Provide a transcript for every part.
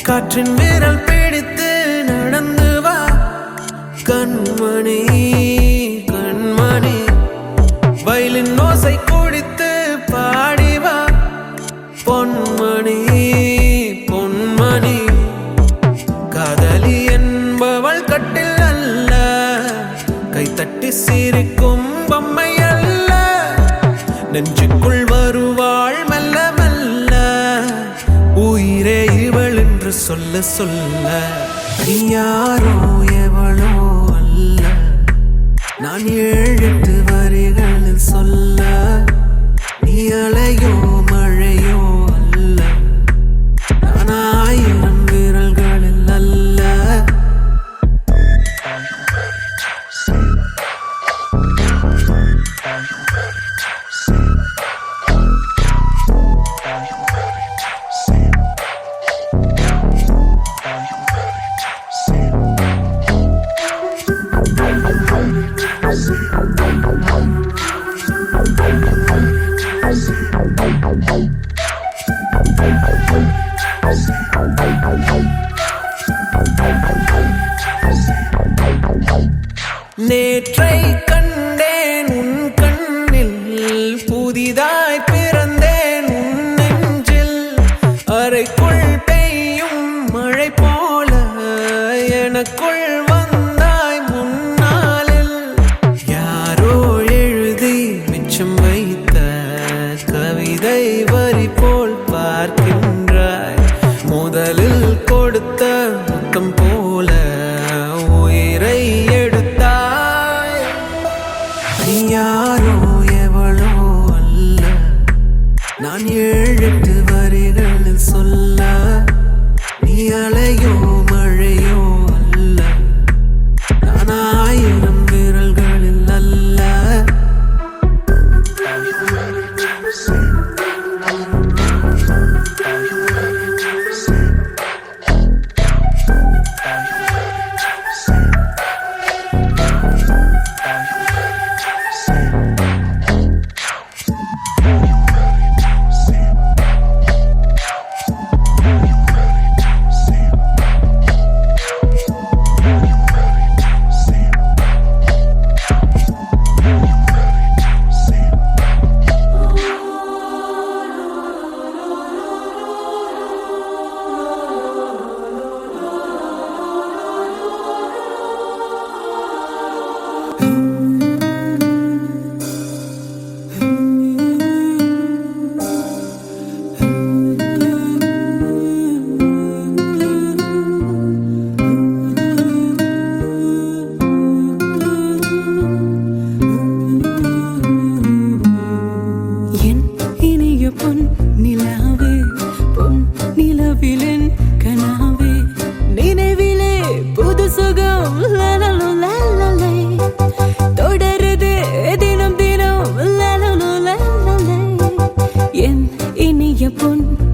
காற்றின் விரல் பிடித்து நடந்து வா கண்மணி கண்மணி, வயலின் ஓசை குடித்து பாடி வா பொன்மணி பொன்மணி. காதலி என்பவள் கட்டில் அல்ல, கைத்தட்டி சிரிக்கும் பொம்மை அல்ல, நெஞ்சுக்குள் வருவாள் மெல்ல மெல்ல, உயிரே இவள் என்று சொல்ல சொல்ல. நீ யாரோ எவளோ அல்ல, நான் 7-8 வரிகளில் சொல்ல. நீ அலையோ மழையோ அல்ல, நான் 1000 விரல்களில் அல்ல. நேற்றை கண்டேன் உன் கண்ணில், புதிதாய் பிறந்தேன் உன் நெஞ்சில். அறைக்குள் பெய்யும் மழை போல எனக்குள் வந்தாய் முன்னாளில். யாரோ எழுதி மிச்சம் வைத்த கவிதை வரி போல் பார்க்கின்றாய். முதலில் கொடுத்த முத்தம் போல உயிரை எடுத்தாய். நீ யாரோ எவளோ அல்ல, நான் 7-8 வரிகளில் சொல்ல. நீ அலையோ மழையோ அல்ல, நான் 1000 விரல்களில் அல்ல.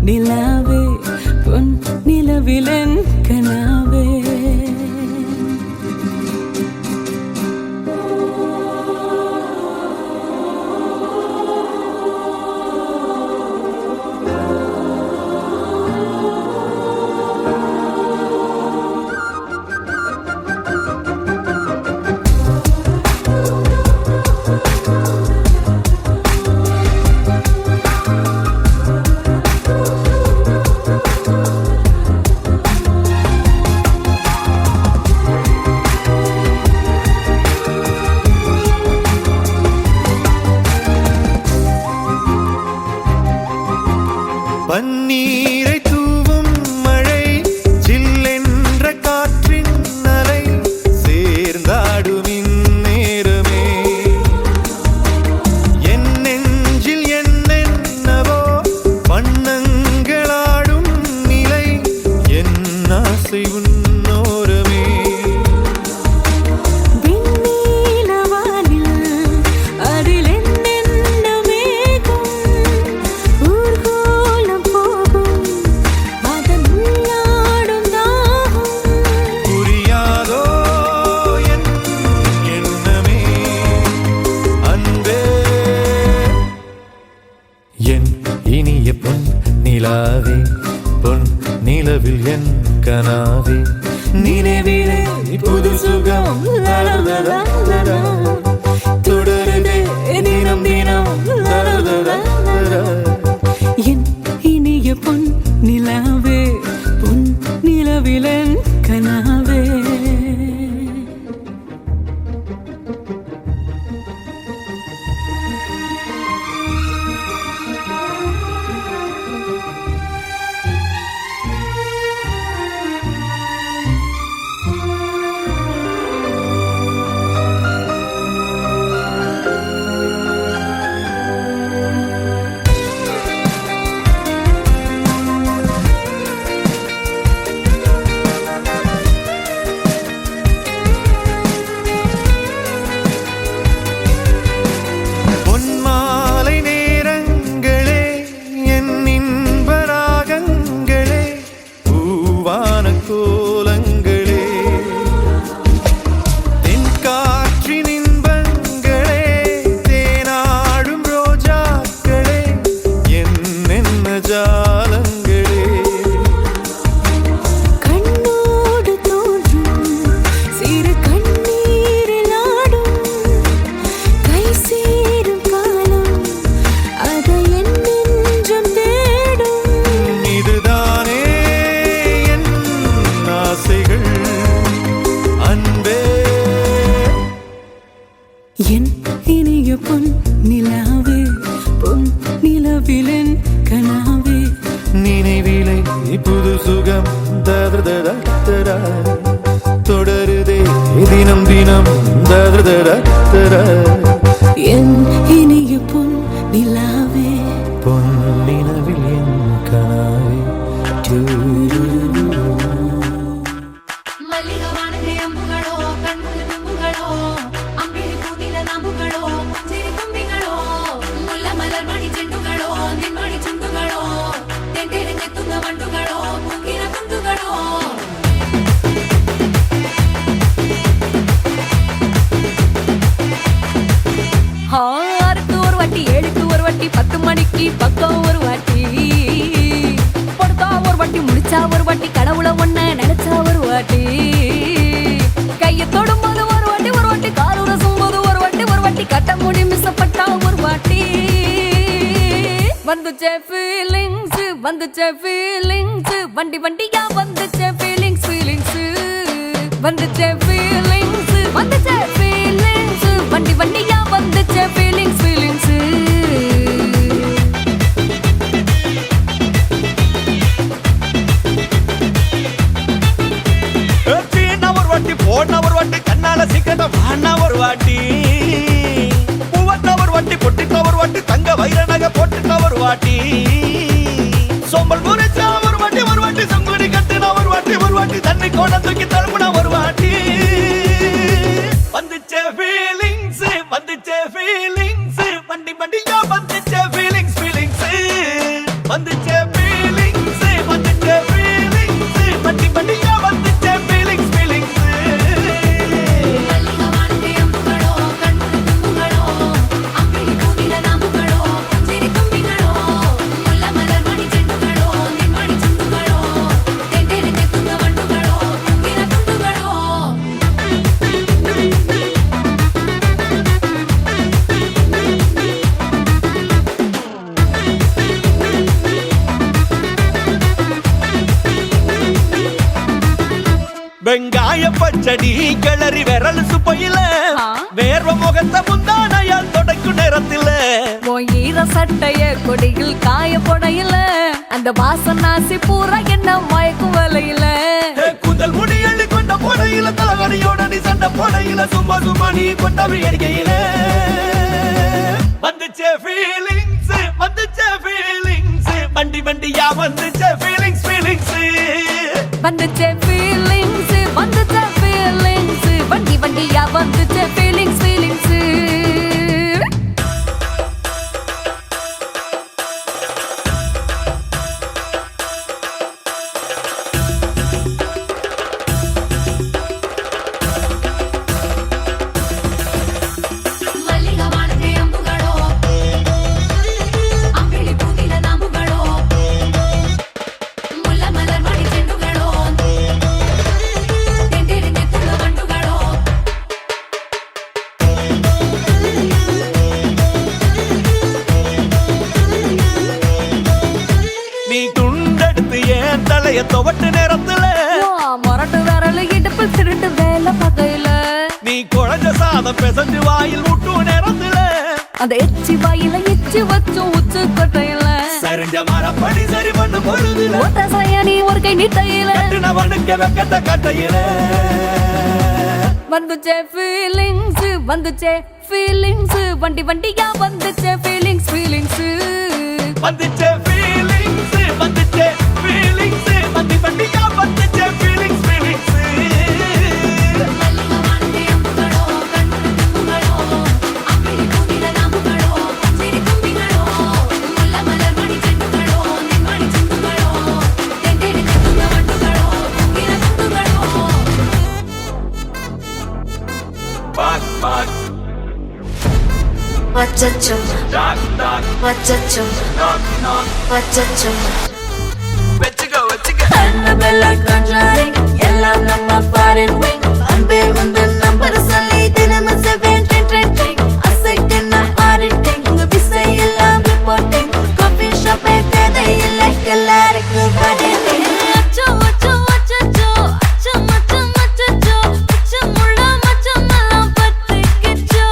நிலாவே பொன் நிலவிலன் கனாவே. பன்னீரை தூவும் மழை, சில்லென்ற காற்றின் அலை, சேர்ந்தாடும் இந்நேரமே என் நெஞ்சில் என்னென்னவோ வண்ணங்களாடும் நிலை, என் ஆசை உன்னோரமே. என் இனிய பொன் நிலாவே பொன் நிலவில் என் கனாவே நினைவிலே புது சுகம் தொடருதே தினம் தினம் என் இனிய பொன் நிலாவே பொன் நிலவிலன் கனாவே பொன்மாலை நேரங்களே என் இன்ப ராகங்களே பூவான கோலங்களே தென்காற்றின் இன்பங்களே தேனாடும் ரோஜாக்களே என்ன ஜாலங்களே கண்ணோடு தோன்றும் சிறு கண்ணீரில் ஆடும் கை சேரும் காலம் அதை என் நெஞ்சம் தேடும் இதுதானே என் ஆசைகள் அன்பே என் இனிய பொன் நிலாவே பொன் நிலவிலன் கனாவே நினைவிலை புது சுகம் தர தொடருதே தினம் தினம் தர என் இனிய பொன் நிலாவே பொன் நிலவில் என் கனாவே மல்லிகவானதே அம்புகளோ கண்முழு தும்புகளோ அம்பிழி பூத்தில நாம்புகளோ சிறு தும்பிகளோ முல்ல மலர் மணி செண்டுகளோ நின்மணி சுண்டுகளோ தெண்டெடுங்கெத்துங்க வண்டுகளோ பூங்கிற துண்டுகளோ ஆறுக்கு ஒரு வாட்டி ஏழுக்கு ஒரு வாட்டி 10 மணிக்கு பக்கம் ஒரு வாட்டி பொடுத்தா ஒரு வாட்டி முடிச்சா ஒரு வாட்டி கடவுளை ஒண்ண நினைச்சா ஒரு வாட்டி கையை தொடும்போது ஒரு வாட்டி காலூர சும்போது ஒரு வாட்டி கட்ட முடி மிசப்பட்டா ஒரு வாட்டி வந்துச்சே ஃபீலிங்ஸ் வண்டி வண்டியா வந்துச்சே ஃபீலிங்ஸ் வந்துச்சே ஃபீலிங்ஸ் வண்டி வண்டியா வந்துச்சே ஃபீலிங்ஸ் ஒரு வாட்டி போன ஒரு வாட்டி கண்ணால சிக்கன வாண்ணா ஒரு வாட்டி பூவட்ட ஒரு வாட்டி பொட்டிட்ட ஒரு வாட்டி தங்க வைர நகை போட்டுட்ட ஒரு வாட்டி சோம்பல் முறைச்சா ஒரு வாட்டி சங்குடி கட்டுன ஒரு வாட்டி தண்ணி கோட தூக்கி தழுப்புன ஒரு வாட்டி வந்துச்சே ஃபீலிங்ஸ் வண்டி வண்டியா வந்துச்சே ஃபீலிங்ஸ் வந்துச்சே ஃபீலிங்ஸ் வண்டி வண்டியா வந்துச்சே ஃபீலிங்ஸ் மல்லிகவானதே அம்புகளோ கண்முழு தும்புகளோ அம்பிழி பூத்தில நாம்புகளோ சிறு தும்பிகளோ முல்ல மலர் மணி செண்டுகளோ நின்மணி சுண்டுகளோ தெண்டெடுங்கெத்துங்க வண்டுகளோ பூங்கிற துண்டுகளோ வெங்காய பச்சடி கிளறி விரல் சுப்பையில வேர்வ முகத்த முந்தானையால் தொடக்கும் நேரத்தில ஈர சட்டைய கொடியில் காய பொடையில அந்த வாசனாசி பூரா என்ன மயக்கும் வலையில கூந்தல் முடி அள்ளி கொண்ட போடையில தலகடியோட நீ சண்டை போடையில சும்மா நீ கொண்ட எடிக்கையில வந்துச்சே ஃபீலிங்ஸ் வண்டி வண்டியா வந்துச்சே ஃபீலிங்ஸ் வந்துச்சே ஃபீலிங்ஸ் வண்டி வண்டியா வந்துச்சே ஃபீலிங்ஸ் துண்டெடுத்து ஏன் தலைய துவட்டு நேரத்துல மொரட்டு விரல் இடுப்பில் திருட்டு வேலை பகையில நீ குழஞ்ச சாதம் பிசைஞ்சு வாயில் விட்டு நேரத்துல அந்த எச்சி வாயில எச்சி வச்சும் உச்சு கொட்டையில சரிஞ்ச மரப்படி சரி பண்ணு பொழுதுல ஒத்த சயனி ஒரு கை நீட்டையில கட்டுனவனுக்கு வெக்கத்த கட்டையில வந்துச்சே ஃபீலிங்ஸ் வந்துச்சே ஃபீலிங்ஸ் வண்டி வண்டியா வந்துச்சே ஃபீலிங்ஸ் ஃபீலிங்ஸ் வந்துச்சே ஃபீலிங்ஸ் வந்துச்சே ஃபீலிங்ஸ் வண்டி வண்டியா வந்துச்சே feelings feelings Bak bak Wachachum, knock knock wachachum, knock knock wachachum. வெச்சுக்கோ வெச்சுக்கோ Annabella conjuring, எல்லாம் நம்ம foreign wing. அன்பே உந்தன் நம்பர் சொல்லி தினமும் 7 ட்ரெண்டிங். அசைக்கின auditing, உங்க விசை எல்லாம் reporting. Coffee shop தேதை இல்லை எல்லாருக்கும் பதிலிங். அச்சோ அச்சோ அச்சோ அச்சோ மச்சம் அச்சோ அச்சம் உள்ள மச்சம் எல்லாம் பத்திக்கிச்சோ.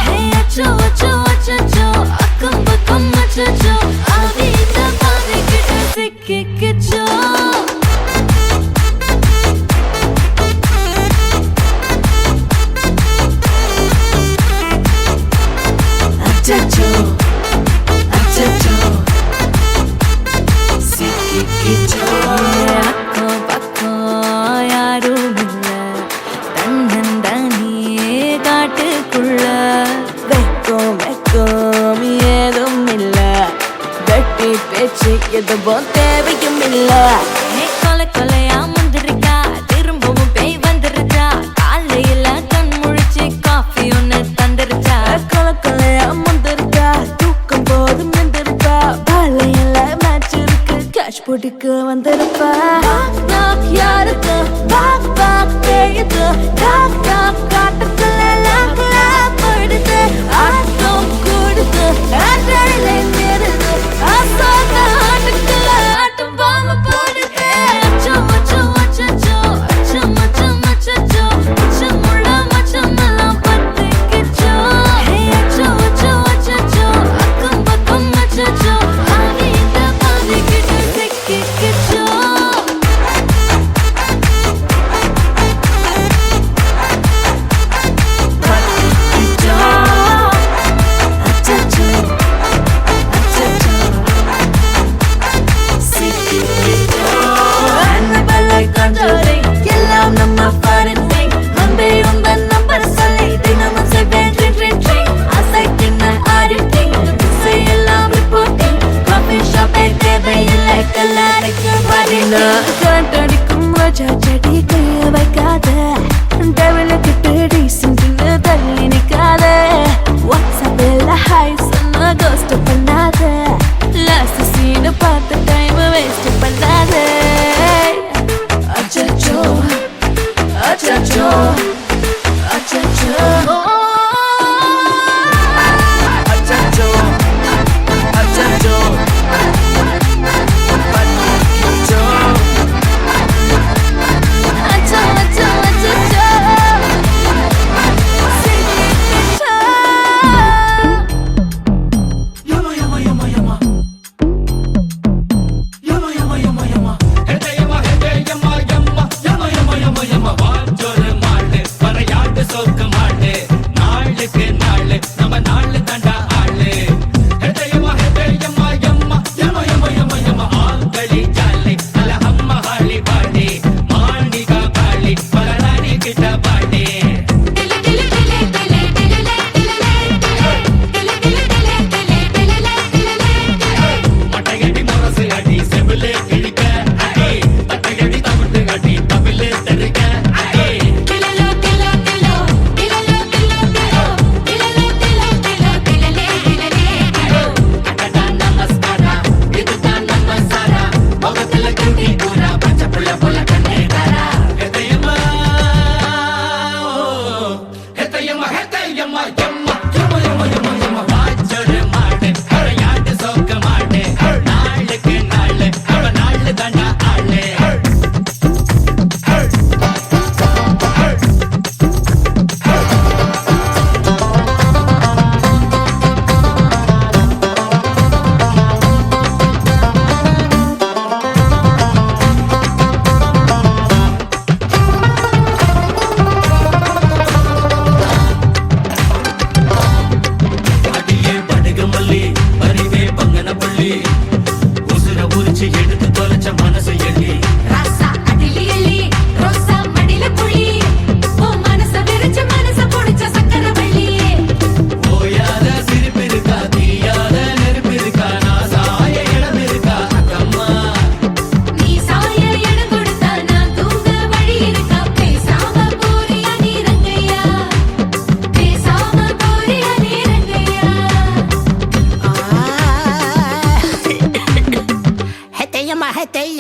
Hey அச்சோ அச்சோ அச்சோ அக்கம் பக்கம் அச்சோ ஆவித பாதிக்கிட்டு சிக்கிக்கிச்சோ. அச்சோ அச்சோ சிக்கிக்கிச்சோ. அக்கம் பக்கம் யாரும் இல்ல தன்னந்தனியே காட்டுக்குள்ள வெக்கம் வெக்கம் ஏதும் இல்ல வெட்டி பேச்சு எதுவும் தேவையும் இல்ல. கொலை கொலையா முந்திருக்கா திரும்பவும் பேய் வந்துருச்சா காலையில கண் முழிச்சு காஃபி ஒன்னு தந்துருச்சா. கொலை கொலையா முந்திருக்கா தூக்கம் போதும் எந்திருக்கா பாலையில மேட்ச் இருக்கு கேஷ் போட்டுக்கு வந்திருப்பா. யாருக்கு பாக் பாக் தெரியுது டாக் டாக் காட்டுக்குள்ள லாக்ல படுது ஆட்டம் கூடுது ஆட்டடிலே நிறுது ஆசாக ஆட்டுக்குள்ள ஆட்டம் பாம்பு போடுது. அச்சோ அச்சோ அச்சோ அச்சோ மச்சம் அச்சோ அச்சம் உள்ள மச்சம் எல்லாம் பத்திக்கிச்சோ. அச்சோ அச்சோ அச்சோ அக்கம் பக்கம் அச்சோ ஆவித பாதிக்கிட்டு சிக்கிக்கிச்சோ. எல்லாம் நம்ம foreign wing. அன்பே உந்தன் நம்பர் சொல்லி தினமும் 7 ட்ரெண்டிங். அசைக்கின auditing, விசை எல்லாம் reporting. Coffee shop தேவையில்லை எல்லாருக்கும் பதிலிங். கண்டடிக்கும் ரோஜா செடி கைய வைக்காத டெவல கிட்ட டீசென்ட்னு தள்ளி நிக்காத. வாட்ஸ்அப்பில் ஹாய் சொன்ன கோஸ்ட் பண்ணாத லாஸ்ட் சீன் பார்த்த டைம் வேஸ்ட் பண்ணாத. அச்சச்சோ அச்சச்சோ அச்சச்சோ அச்சச்சோ அச்சச்சோ பத்திக்கிச்சோ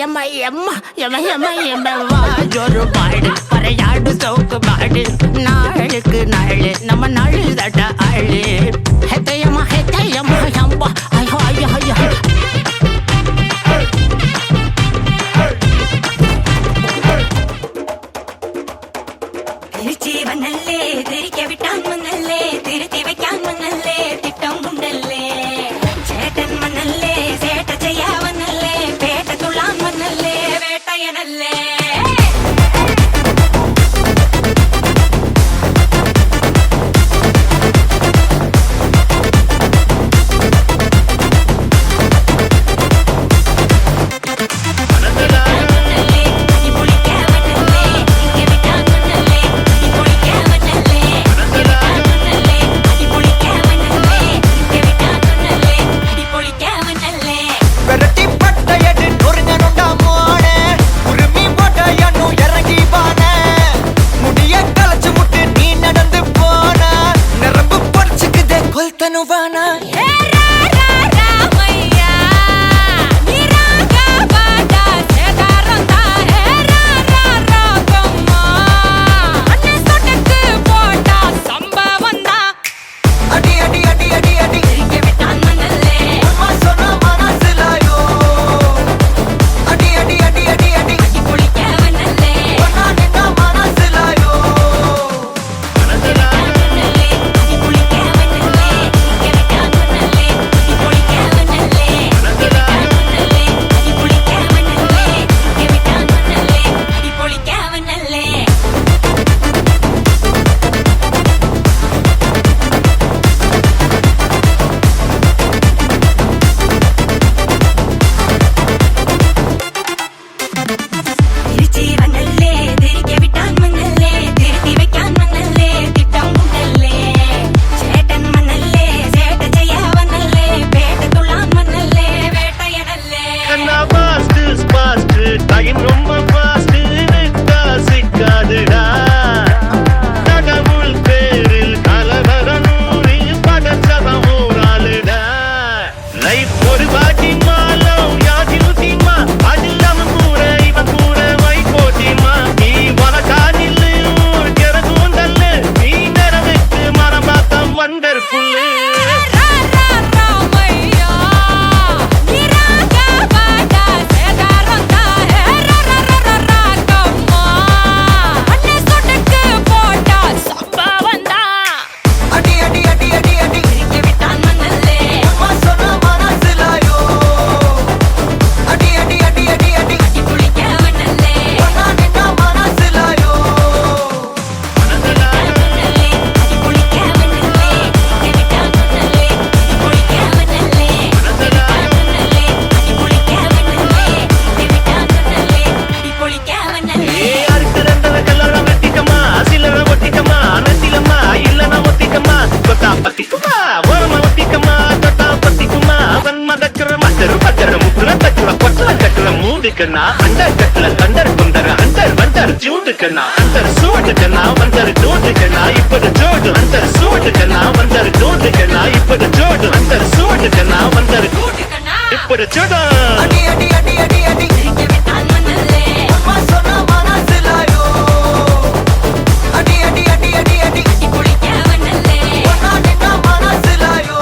எம்மா எம்மா எம்மா எம்மா எம்மா வாஜொரு பாடு பறையாடு சவுக்கு பாடு நாளுக்கு நாள் நம்ம நாள் தட்ட ஆளு ஹெத்தையம்மா ஹெத்தையம்மா அம்பா ஐயோ ஐயோ ஐயோ திருச்சிவனல்லே திரிக்க விட்டான் மண்ணல்லே திருத்தி வைக்கான் மண்ணல்லே திட்டம் உண்டல்லே சேட்டன் மண்ணல்லே சேட்ட செய்யாவனல்லே பேட்ட துள்ளான் மண்ணல்லே வேட்டையனல்லே விரட்டி பட்டையடு நொறுங்கனுண்டா மோனே உருமி போட்டையனு இறங்கி பானே முடிய கலச்சு முட்டு நீ நடந்து போன நரம்பு பொடிச்சுக்குதே கொல்தனுவானா அடி அடி அடி அடி அடி அம்மா சொன்ன மனசுலாயோ அடி அடி அடி அடி அடி ஒன்னா நின்னா மனசுலாயோ திருச்சிவனல்லே திரிக்க விட்டான் மண்ணல்லே திருத்தி வைக்கான் மண்ணல்லே திட்டம் உண்டல்லே சேட்டன் மண்ணல்லே சேட்ட செய்யாவனல்லே பேட்ட துள்ளான் மண்ணல்லே வேட்டையனல்லே கண்ணா பாஸ்ட் பாஸ்ட் டைம் ரொம்ப பாஸ்ட் நிக்கா சிக்காதுடா தகவுள் பேரில் கலவரனூரில் பதச்சத ஊராளுடா லைஃப் ஒரு பாட்டி மாலம் யாதில் தீமா அதில்லாம கூட இவன் கூட வை போட்டிமா நீ வளக்காதில் ஊர் கெரகூந்தல்லு நீ நிறவுக்கு மரம் பார்த்தம் வண்டர்ஃபுல்லு அடி அடி அடி அடி அடி விட்டான் மண்ணல்லே அம்மா சொன்ன மனசுலாயோ அடி அடி அடி அடி அடி புளிக்காவனல்லே ஒன்னா நின்னா மனசுலாயோ புளிக்காவனல்லே விட்டான் மண்ணல்லே புளிக்காவனல்லே புளிக்காவனல்லே ஏ அருக்கு ரெண்டல கல்லற வெட்டிக்கமா சில்லற ஒட்டிக்கமா நட்டிலம்மா இல்லனா ஒட்டிக்கமா கொத்தா பத்திக்குமா ஓரமா ஒட்டிக்கமா தொட்டா பத்திக்குமா அவன் மதக்குற மட்டரு பட்டரு முக்குல தக்குல கொட்டல கட்டுல மூடுக்கண்ணா அண்டர் கட்டுல கண்டர் குண்டர் அண்டர் வண்டர் ஜூண்டுக்கண்ணா அண்டர் சூடுக்கண்ணா வண்டர் ஜூண்டுக்கண்ணா இப்பது ஜோடு அண்டர் சூடுக்கண்ணா வண்டர் ஜூண்டுக்கண்ணா இப்பது ஜோடு அண்டர் சூடுக்கண்ணா வண்டர் இப்பது ஜோடு அடி அடி அடி அடி அடி விட்டான் மண்ணல்லே அம்மா சொன்ன மனசுலாயோ அடி அடி அடி அடி அடி புளிக்காவனல்லே ஒன்னா நின்னா மனசுலாயோ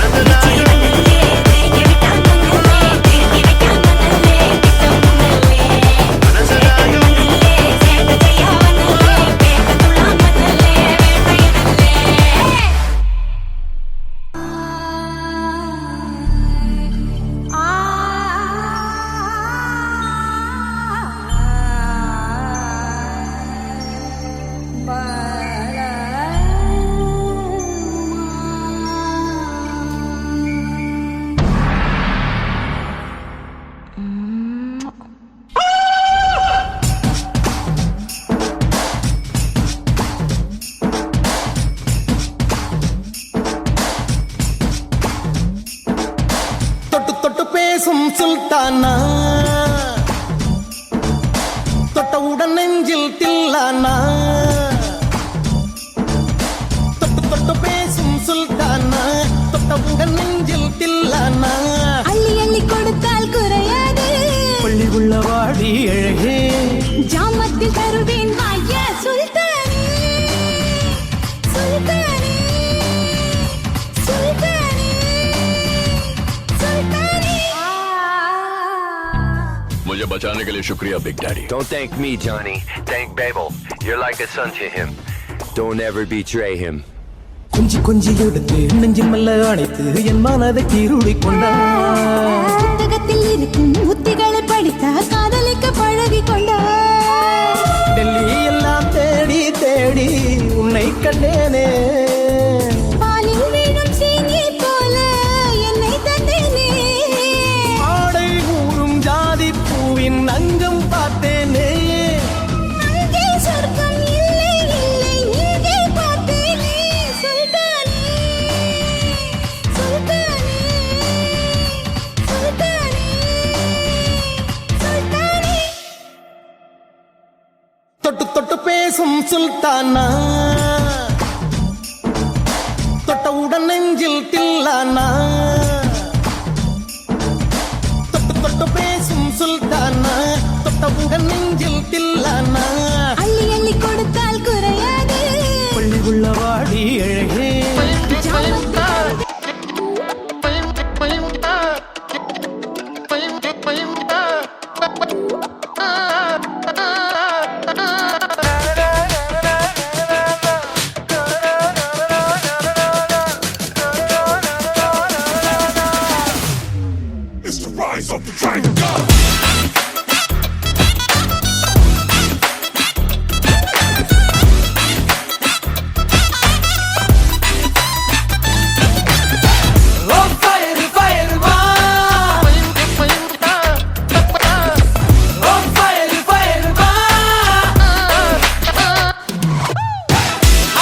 திருச்சிவனல்லே திரிக்க விட்டான் மண்ணல்லே திருத்தி வைக்கான் மண்ணல்லே திட்டம் உண்டல்லே சேட்ட செய்யாவனல்லே பேட்ட துள்ளான் மண்ணல்லே வேட்டையனல்லே தொட்டு தொட்டு பேசும் சுல்தானா தொட்டவுடன் நெஞ்சில் தில்லானா தொட்டு தொட்டு பேசும் சுல்தானா தொட்டவுடன் நெஞ்சில் தில்லானா அள்ளி அள்ளி கொடுத்தால் குறையாது உள்ளவாடி அழகே ஜாமத்தில் தருவேன் வாய சுல்தானே சுல்தானே சுல்தானே சுல்தானே मुझे बचाने के लिए शुक्रिया big daddy Don't thank me, Johnny. Thank Babel. You're like a son to him. Don't ever betray him. கொஞ்சி கொஞ்சி எடுத்து நெஞ்சில் மெல்ல அணைத்து என் மனதை கீருளி கொண்டார் புத்தகத்தில் இருக்கும் உத்திகளை படித்த காதலிக்க பழகி கொண்டார் டெல்லி எல்லாம் தேடி தேடி உன்னை கண்டேனே பாலில் வீழும் சீனி போல என்னை தந்தேனே ஆடை ஊறும் ஜாதி பூவின் அங்கம் பார்த்தேனே அங்கே சொர்க்கம் இல்லை இல்லை இங்கே பார்த்தேனே சுல்தானே சுல்தானே சுல்தானே சுல்தானே தொட்டு தொட்டு பேசும் சுல்தானா தொட்டவுடன் நெஞ்சில் தில்லானா தொட்டு தொட்டு பேசும் சுல்தானா தொட்டவுடன் நெஞ்சில் தில்லானா அள்ளி அள்ளி கொடுத்தால் குறையாது பள்ளி உள்ளவாடி அழகே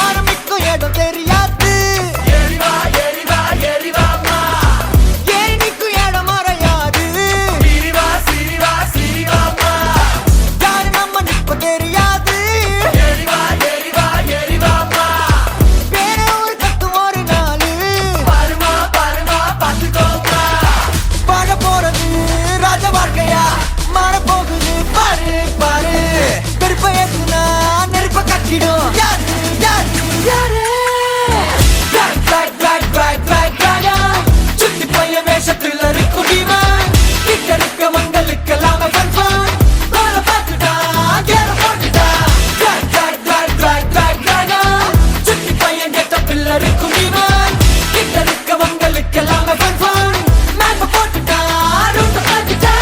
ஆரம்பிக்கும் இடம் தெரியாது ஏனிக்கும் இடம் மறையாது யாரு நம்ம நிற்ப தெரியாது வேற ஒரு கத்து ஒரு நாளு வாழ போறது ராஜ வாழ்க்கையா மாற போகுது பாரு பாரு நெருப்ப ஏத்துனா நெருப்ப கட்டிடும் யாரு யாரு யாரு சுத்தி பையன் வேஷத்துல இருக்கும் பீமன் கிட்ட இருக்க மங்களுக்கு கன்ஃபார்ம் பார்த்துட்டா கேர போட்டுட்டா சுத்தி பையன் கெட்ட பிள்ளை இருக்கும் பீமன் கிட்ட இருக்க மங்களுக்கு கன்ஃபார்ம் மேப்ப போட்டுட்டா ரூட்ட பார்த்துட்டா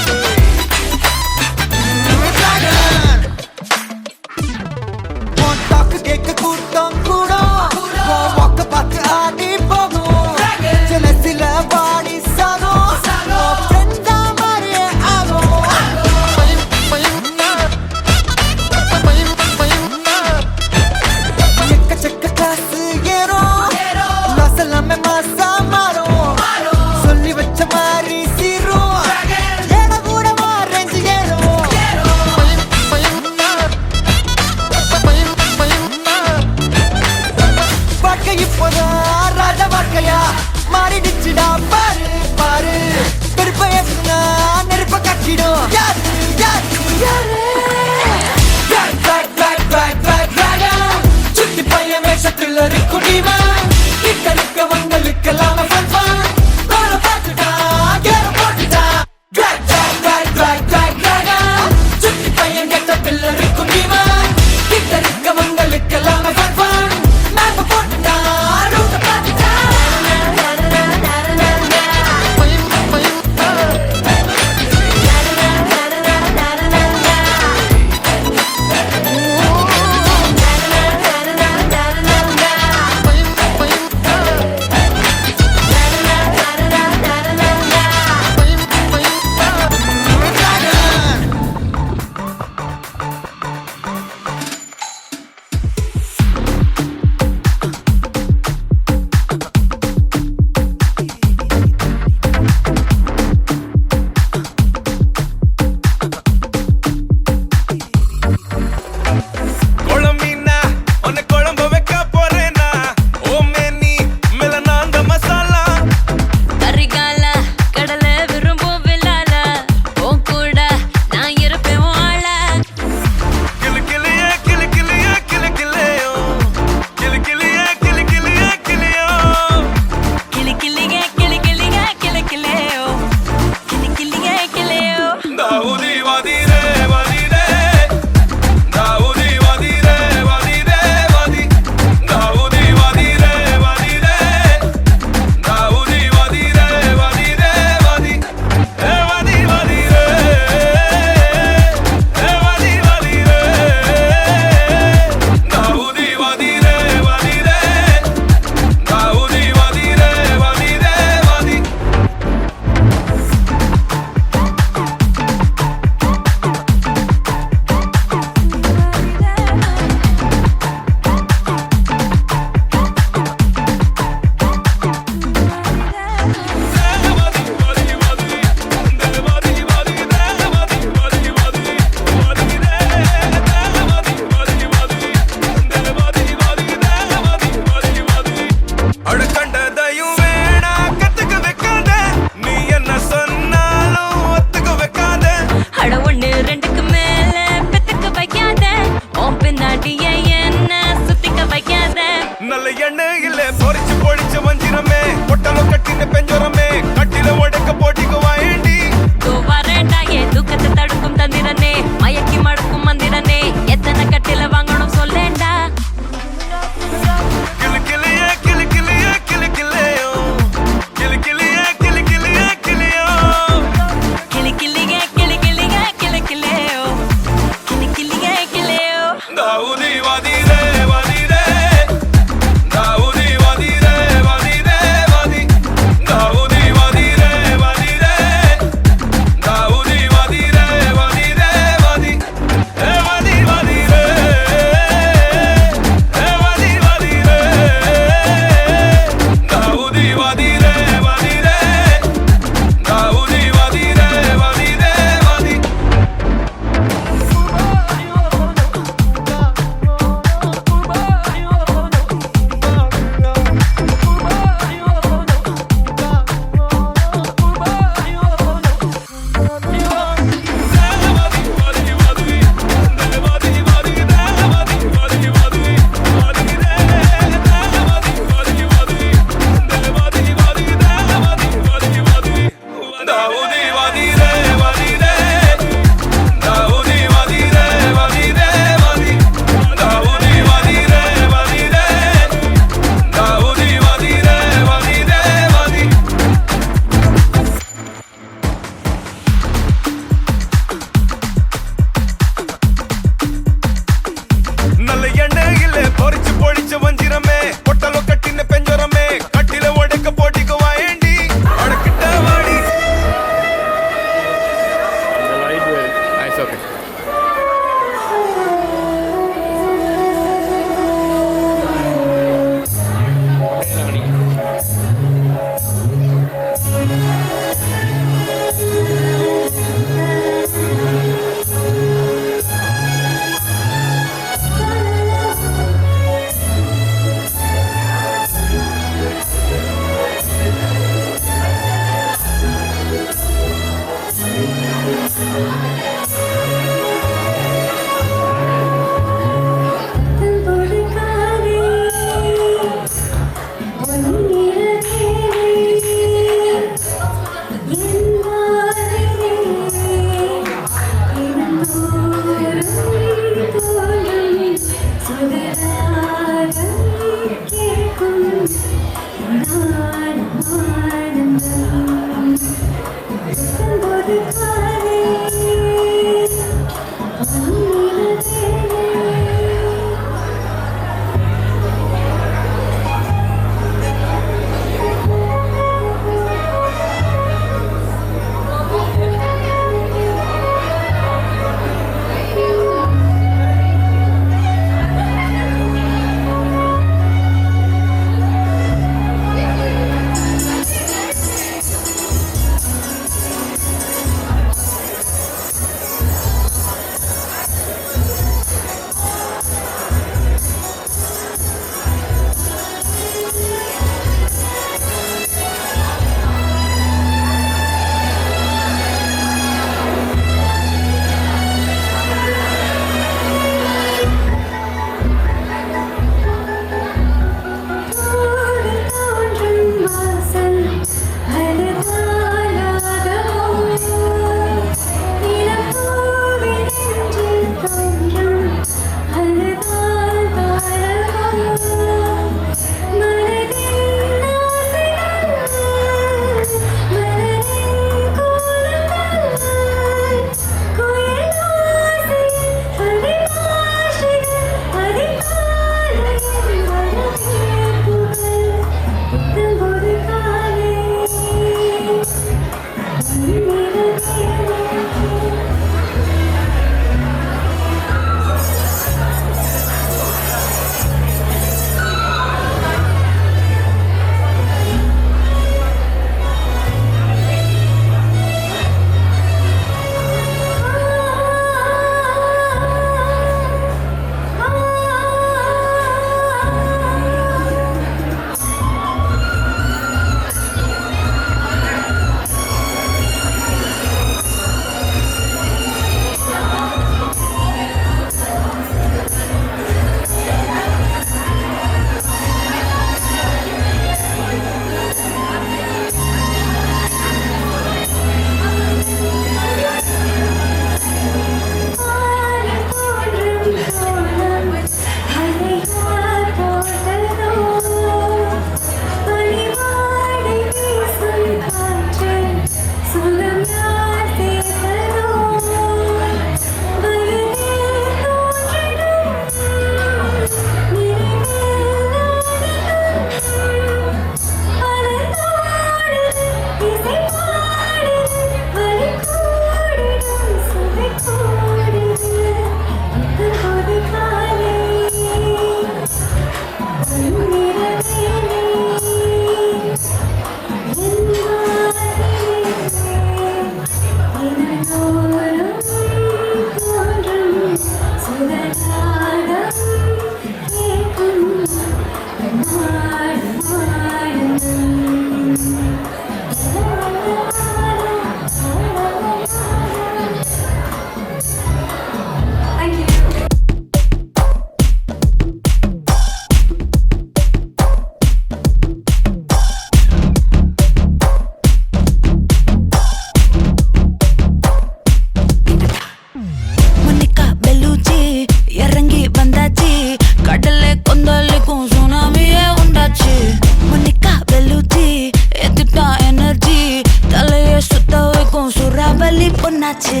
என்னாச்சு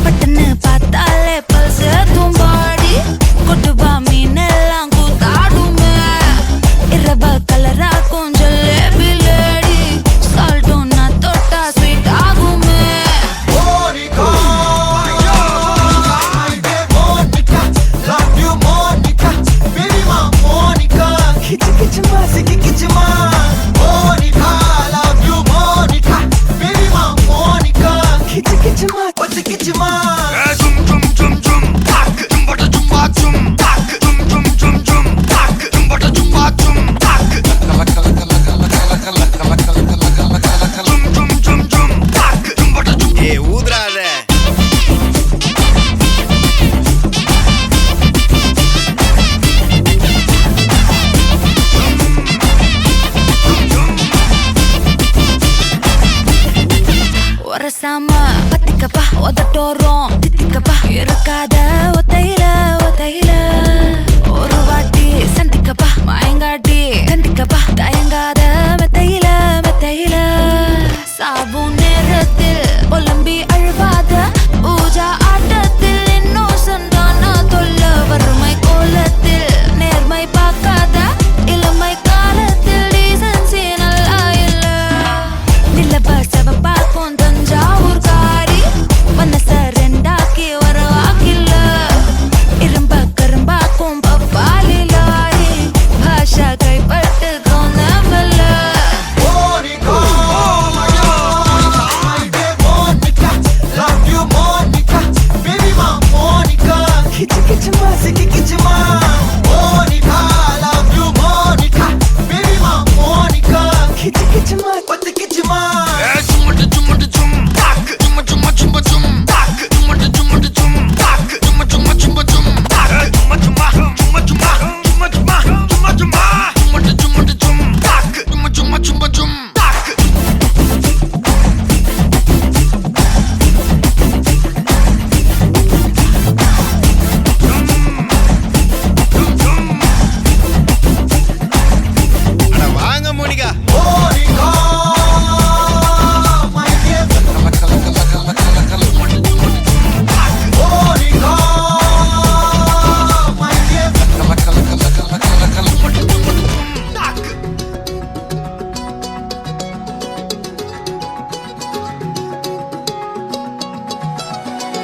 பட்டுன்னு பார்த்தாலே பல்ஸ் தூம்பாடி கொட்டுபா மீன் எல்லாம் கூத்தாடுமே இரவ கலராக்கும் ஜல்லேபி லேடி சால்ட்டும் நான் தொட்டா ஸ்வீட் ஆகுமே ஒரசாம பத்திக்கப்பா உதட்டோரம் தித்திக்கப்பா இருக்காத ஒத்தையில ஒத்தையில ஒரு வாட்டி சந்திக்கப்பா மாயங்காட்டி கண்டிக்கப்பா தயங்காத மெத்தையில மெத்தையில சாபும் நேரத்தில் புலம்பி அழுவாத பூஜா ஆட்டத்தில் இன்னும் சொன்னானா தொல்ல வறுமை கோலத்தில் நேர்மை பார்க்காத இளமை காலத்தில் டீசன்சி நல்லா இல்ல நிலவ செவப்பாக்கும் தஞ்சாவூர் காரி மனச ரெண்டாக்கி வரவாக்கில்ல இரும்ப கரும்பாக்கும் பப்பாலி லாரி பாஷா கைப்பட்டு கோனவல்ல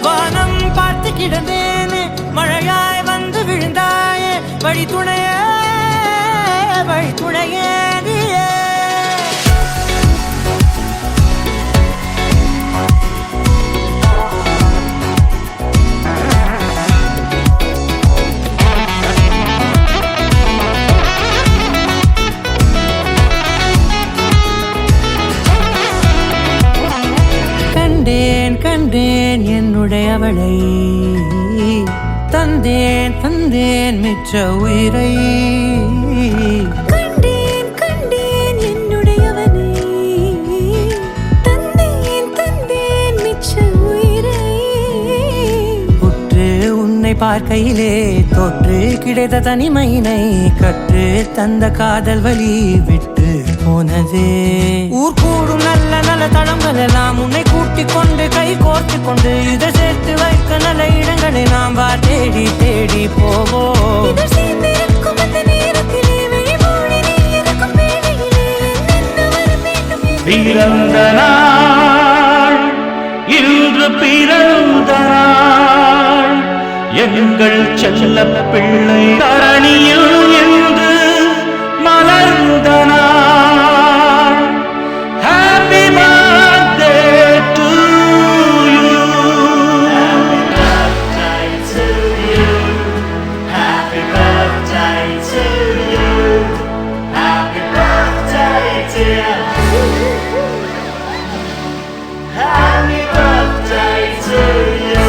வானம் பார்த்து கிடந்தேனே மழையாய் வந்து விழுந்தாயே வழி துணையே நீயே கண்டேன் கண்டேன் என்னுடையவளை தந்தேன் தந்தேன் மிச்ச உயிரை கண்டேன் கண்டேன் என்னுடையவனை தந்தேன் தந்தேன் மிச்ச உயிரை உற்று உன்னை பார்க்கையிலே தொற்று கிடைத்த தனிமையினை கற்று தந்த காதல் வழி விட்டு போனதே ஊர் கூடும் நல்ல நல்ல தளங்கள் எல்லாம் உன்னை கூட்டிக் கொண்டு கை கோர்த்து கொண்டு இதை சேர்த்து வைக்க நல்ல இடங்களை நாம் வா தேடி தேடி போவோம் இதழ் சேர்ந்திருக்கும் அந்த நேரத்திலே விழிமூடி நீ இருக்கும் வேளையிலே என்ன வர வேண்டும் பிறந்த நாள் இன்று பிறந்த நாள் எங்கள் செல்ல பிள்ளை தரணியில் இன்று மலர்ந்த நாள் happy birthday to you happy birthday to you happy birthday dear Happy birthday to you.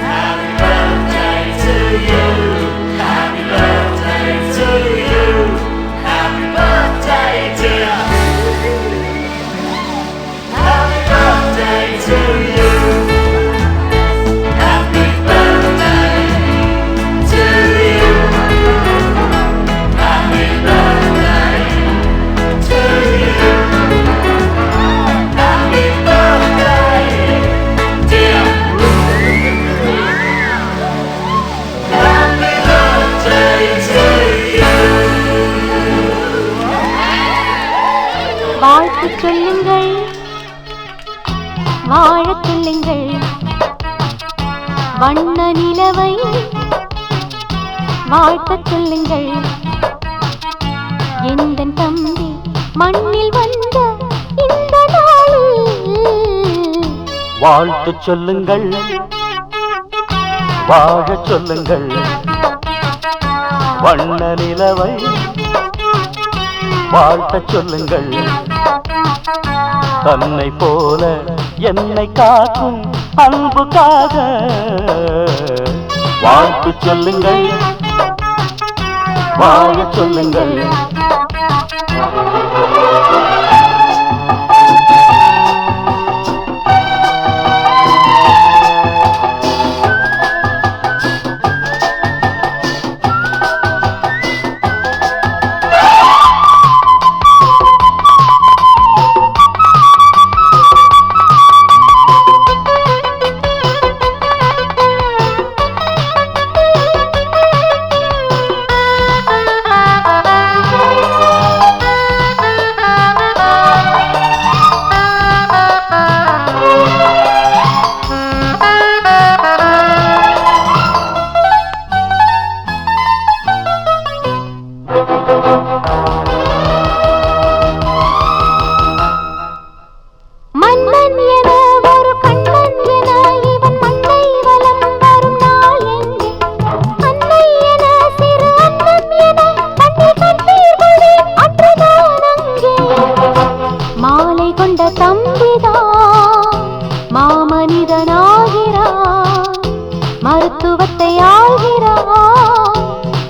Happy birthday to you. Happy birthday to you. Happy birthday, dear. Happy birthday to you. Happy birthday to you. Happy birthday to you. Happy birthday, வாழச் சொல்லுங்கள் வண்ண நிலவை வாழ்த்தச் சொல்லுங்கள் எந்தன் தம்பி மண்ணில் வந்த இந்த நாளில் வாழ்த்து சொல்லுங்கள் வாழச் சொல்லுங்கள் வண்ண நிலவை வாழ்த்தச் சொல்லுங்கள் தன்னை போல என்னை காக்கும் அன்புக்காக வாழ்த்து சொல்லுங்கள் வாழச் சொல்லுங்கள் மருத்துவத்தை ஆள்கிறார்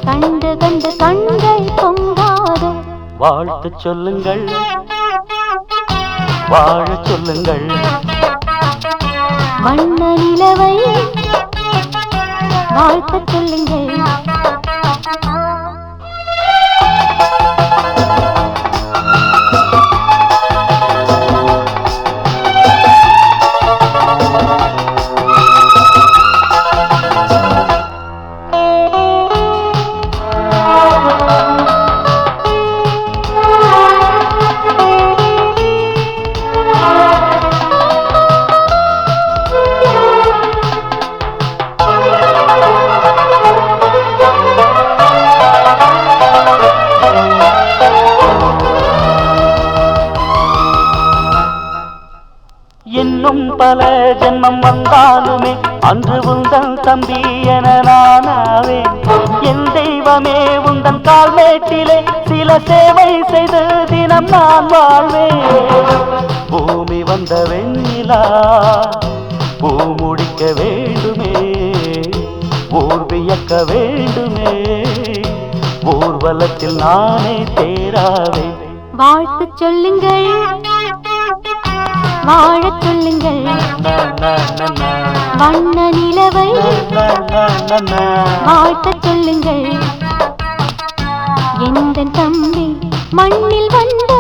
கண்டு கண்டு கண்கள் பொங்காதோ வாழ்த்து சொல்லுங்கள் வாழச் சொல்லுங்கள் வண்ண நிலவை வாழ்த்தச் சொல்லுங்கள் இன்னும் பல ஜென்மம் வந்தாலுமே அன்று உந்தன் தம்பி என நானாவேன் என் தெய்வமே உந்தன் கால்மேட்டிலே சில சேவை செய்து தினம் நான் வாழ்வேன் பூமி வந்த வெண்ணிலா பூ முடிக்க வேண்டுமே ஊர் வியக்க வேண்டுமே ஊர்வலத்தில் நானே தேராவே வாழ்த்து சொல்லுங்கள் வாழச் சொல்லுங்கள் வண்ண நிலவை வாழ்த்தச் சொல்லுங்கள் எந்தன் தம்பி மண்ணில் வந்த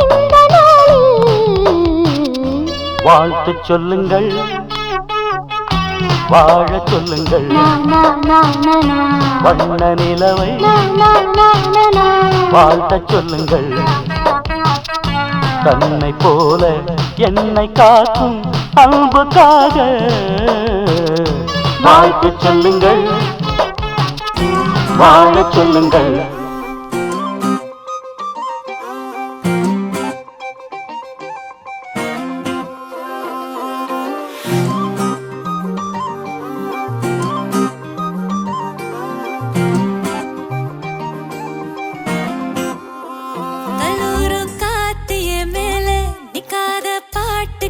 இந்த நாளில் வாழ்த்து சொல்லுங்கள் வாழச் சொல்லுங்கள் வண்ண நிலவை வாழ்த்தச் சொல்லுங்கள் தன்னை போல என்னை காக்கும் அன்புக்காக வாழ்த்து சொல்லுங்கள் வாழச் சொல்லுங்கள்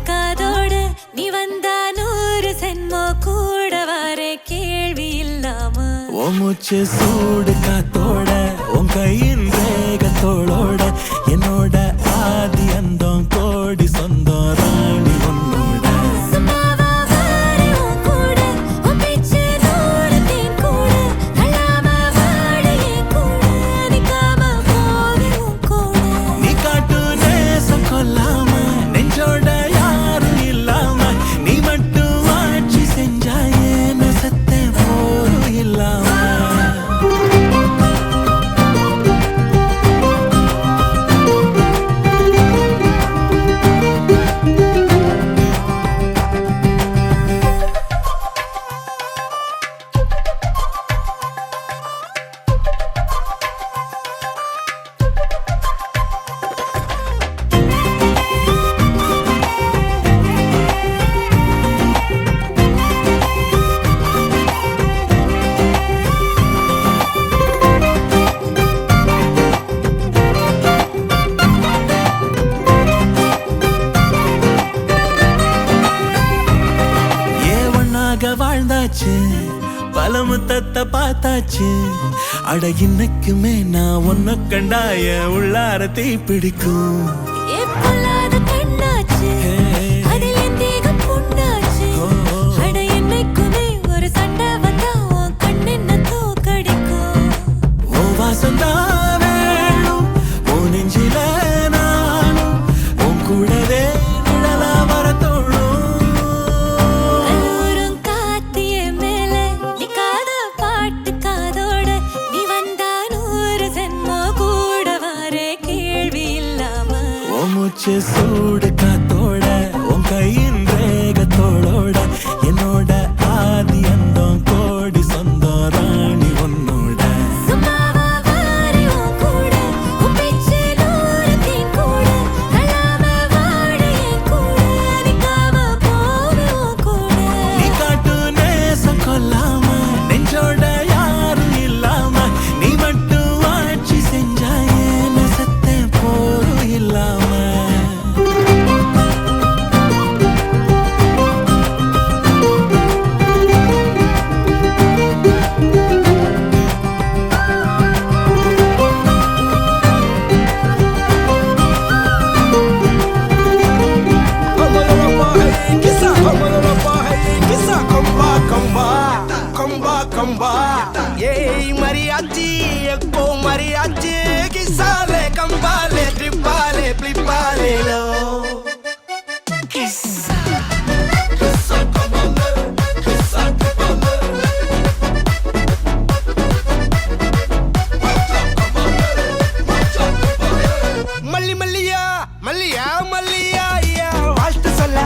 காதோடு நீ வந்தா 100 சென்மோ கூட வர கேள்வி இல்லாம ஓ மூச்சு சூடு காத்தோட உன் கையின் வேகத்தோட என்னோட ஆதி அந்தம் கோடி சொந்தம் ராணி உன்னோட நீ காட்டு நேசம் கொல்லாம நெஞ்சோட யாரும் இல்லாம நீ மட்டும் ஆட்சி செஞ்சாயே நசத்த போரும் இல்லாம பார்த்தாச்சு, பல முத்தத்தை பார்த்தாச்சு. அட இன்னைக்குமே நான் ஒன்ன கண்டாய உள்ளார தீ பிடிக்கும். எப்பொல்லாத கண்ணாச்சு, அதில் என் தேகம் புண்ணாச்சு. அட என்னைக்குமே ஒரு சண்டை வந்தா உன் கண்ணென்ன தூக்கடிக்கும். ஓ வாசந்தான் வேணும், உன் நெஞ்சில நானும் உன் கூடவே நிழலா வர தோணும். கல்லூரும் காத்திய மேல நிக்காத பாட்டு காதோட நீ வந்தா 100 ஜென்மம் கூட வர கேள்வி இல்லாம. ஓ மூச்சு சூடு காத்தோட உன் கையின் வேகத்தோட என்னோட ஆதி அந்தம் கோடி சொந்தம் ராணி உன்னோட. சும்மாவா வாரி உன் கூட, உன் பேச்சு 100 தேன் கூட. கல்லாம வாழ என் கூட, நிக்காம போவே உன் கூட. நீ காட்டு நேசம் கொல்லாம நெஞ்சோட யாரும் இல்லாம நீ மட்டும் ஆட்சி செஞ்சாயே நெசத்தே போரும் இல்லாம. Mariachi, ecco mariachi, chi sale, cambale, tripale, flipale, lo. Chissà, chissà cambale, chissà tripale. மல்லி மல்லியா, மல்லியா, மல்லியா, ஐயா, வாழ்த்து சொல்ல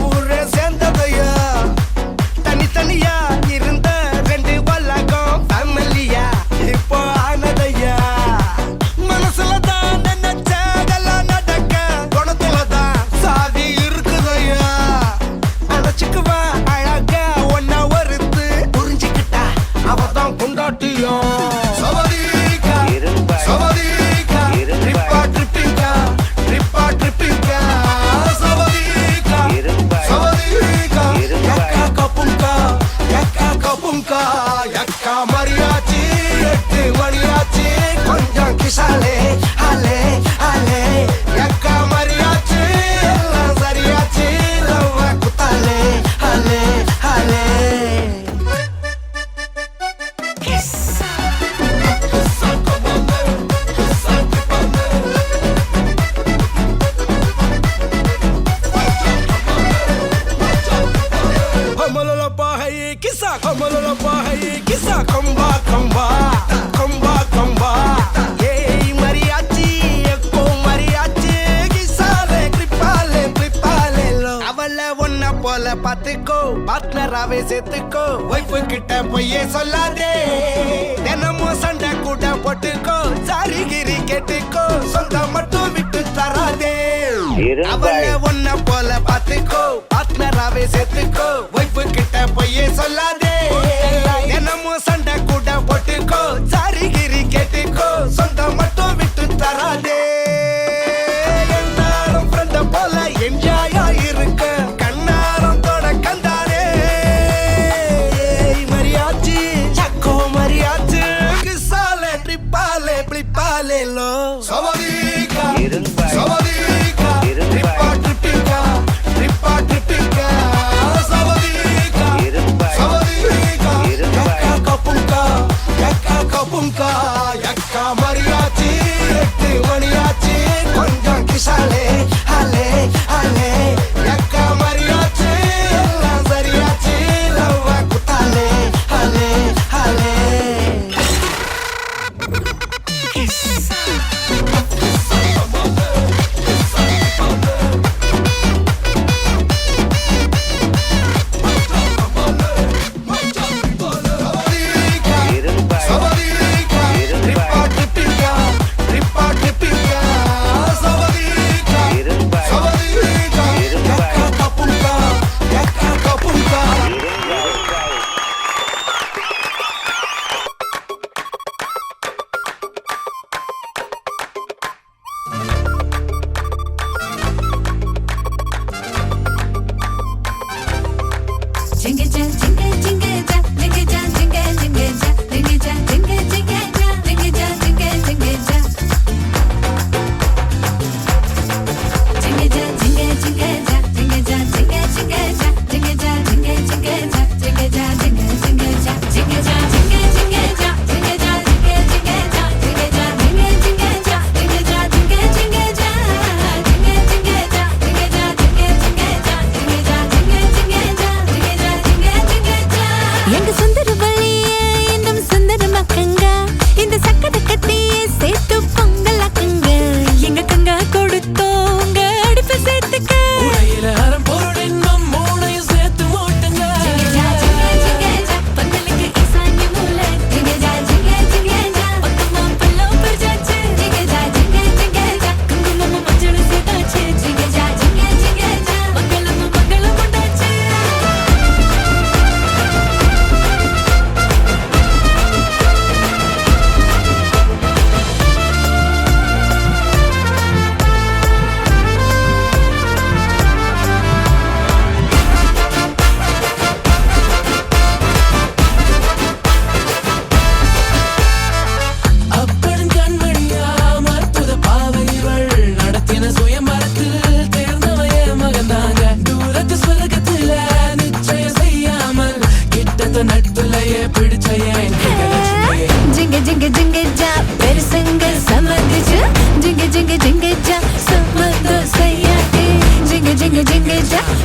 ஊரே சேர்ந்ததையா. தனித்தனியா இருந்த 2 உலகம் ஃபேமிலியா இப்போ ஆனதையா. மனசுலதான் நினைச்சதெல்லாம் நடக்க, குணத்துலதான் சாதி இருக்குதையா. அழைச்சுக்குவா அழகா ஒன்னா ஒருத்து, புரிஞ்சுக்கிட்டா அவதான் கொண்டாட்டியும். சவதிக்கா, சவதிக்கா, ட்ரிப்பா ட்ரிப்பிங்கா, ட்ரிப்பா ட்ரிப்பிங்கா. சவதிக்கா, சவதிக்கா, யக்கா கப்புங்கா, யக்கா கப்புங்கா, யக்கா மரியாச்சி, 8 மணியாச்சி, கொஞ்சம் கிசாலே, ஆலே, ஆலே. யக்கா மரியாச்சி, எல்லாம் சரியாச்சி, லவ்வ குத்தாலே, ஆலே, ஆலே. கிஸ்ஸா, கிஸ்ஸா கமாலே, கிஸ்ஸா டிபாலே. Komololo pahaye kisa, komololo pahaye kisa, komba komba, komba komba. Hey mariachi, ecco mariachi, kisale, kripale, kripale lo. அவளை ஒன்ன போல பாத்துக்கோ, பார்ட்னராவே சேர்த்துக்கோ. ஒய்ஃபு கிட்ட பொய்யே சொல்லாதே, தினமும் சண்டை கூட போட்டுக்கோ. சாரிகிரி கேட்டுக்கோ, சொந்தம் மட்டும் விட்டு தராதே. அவளை ஒன்ன போல பாத்துக்கோ, பார்ட்னராவே சேர்த்துக்கோ. ஒய்ஃபு கிட்ட பொய்யே சொல்லாதே, தினமும் சண்டை கூட போட்டுக்கோ. சாரிகிரி கேட்டுக்கோ, சொந்தம் மட்டும் விட்டு தராதே. என்னாலும் ஃப்ரெண்ட போல என்ஜாயா இருக்க, கண்ணாரம் தொட கண்டானே. மரியாச்சி, சக்கோ மரியாச்சி, கிசாலே, ட்ரிப்பாலே, பிளிப்பாலே லோ. சவதிக்கா, சவதிக்கா, ட்ரிப்பா ட்ரிப்பிங்கா,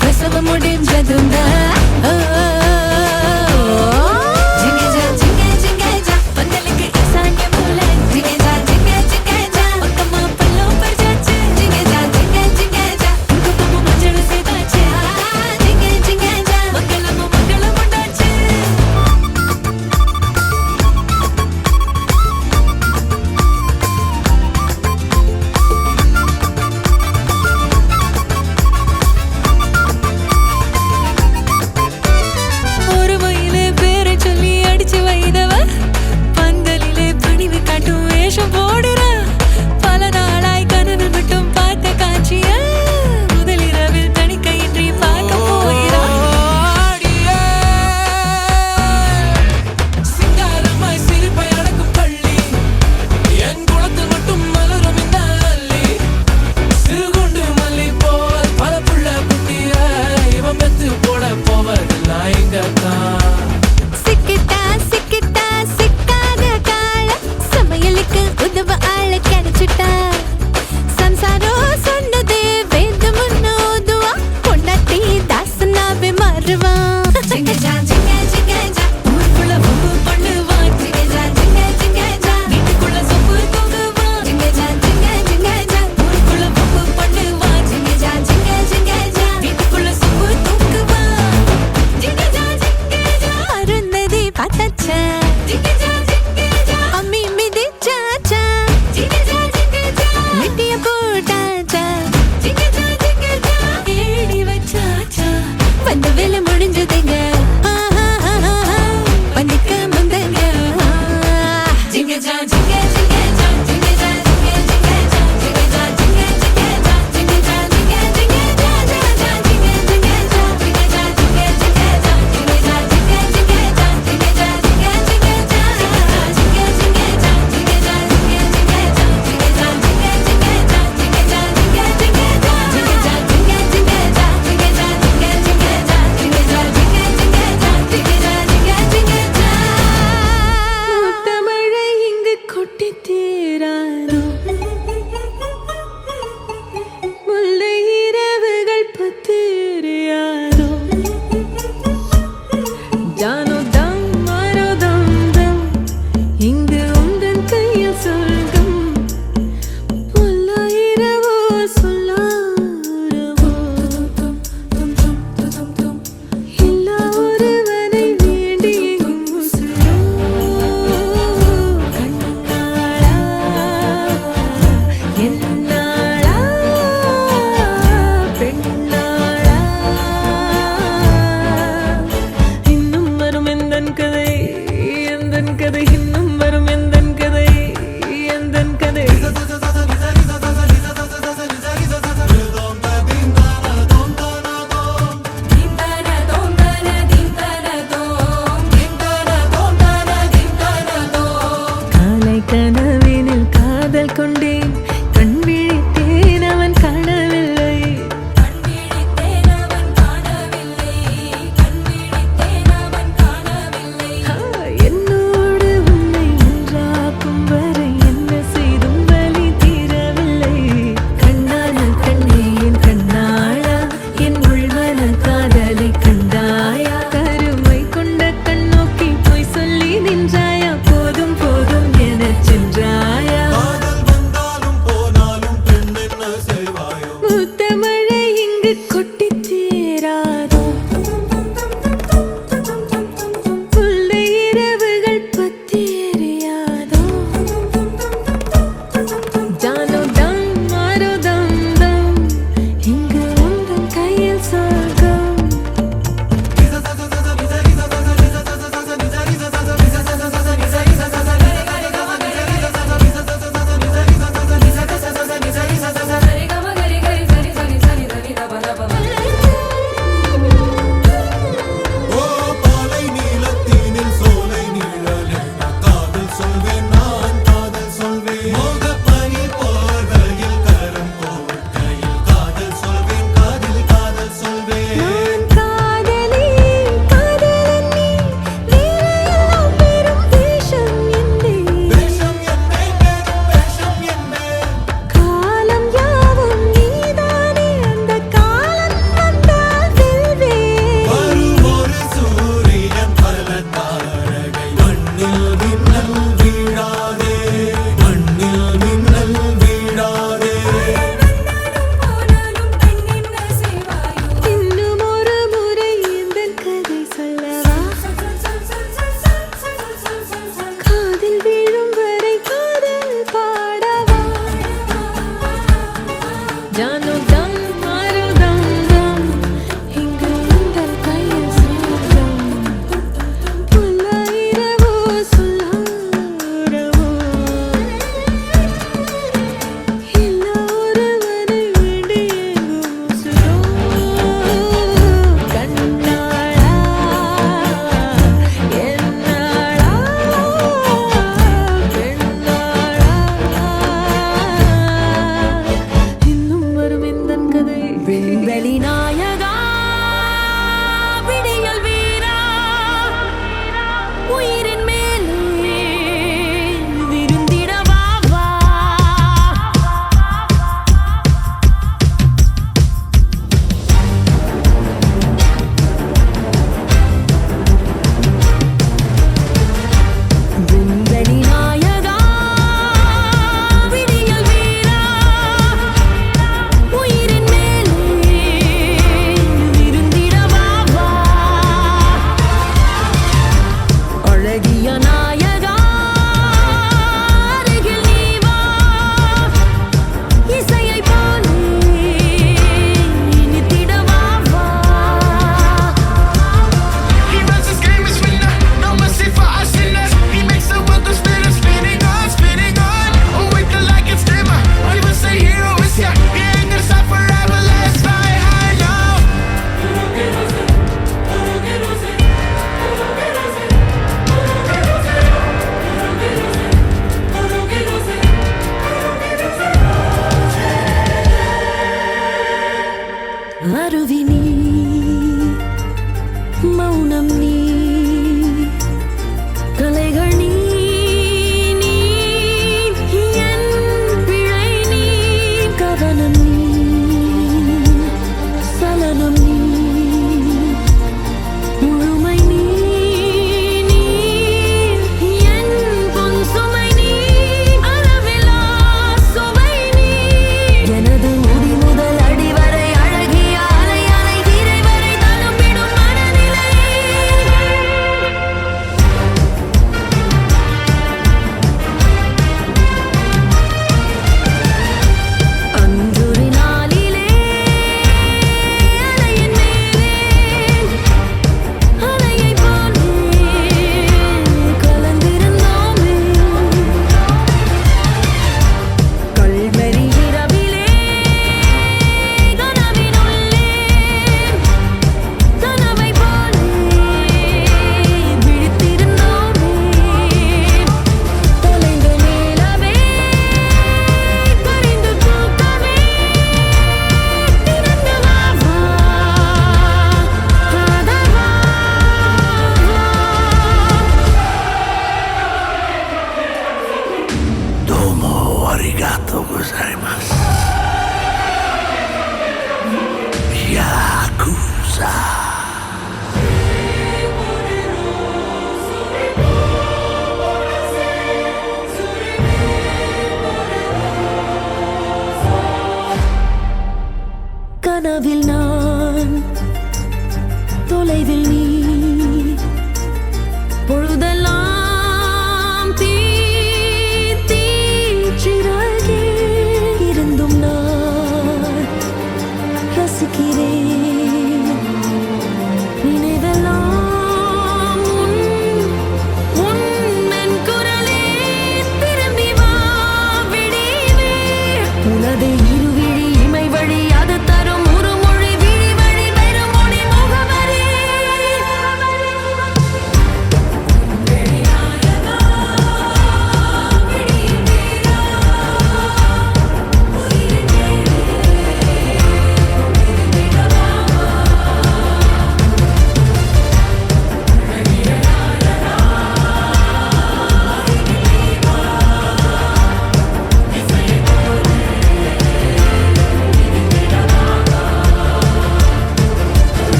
பிரசவம் முடிஞ்சதும் தான் ஜிங்கேஜா ஜிங்கேஜா பந்தலுக்கு இசானிய மூல ஜிங்கேஜா ஜிங்கேஜா பக்கமா பல்லோ பர்ஜாச்சு ஜிங்கேஜா ஜிங்கேஜா குங்குமம் மஞ்சள் சேதாச்சு ஜிங்கேஜா மங்களம் உண்டாச்சு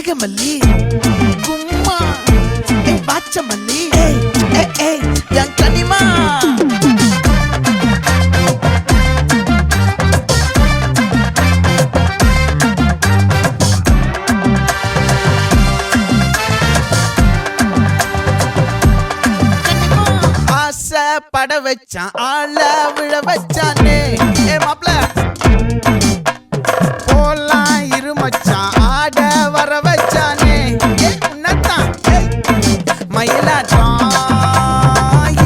கனகமல்லி கும்மா பாச்சமல்லி என் கனிமா ஆசை பட வச்சான் ஆள விழ வச்சானே மாப்ள போலாம் இருமச்சான் ஆட வர வச்சானே உன்னத்தான் மயிலாட்டம்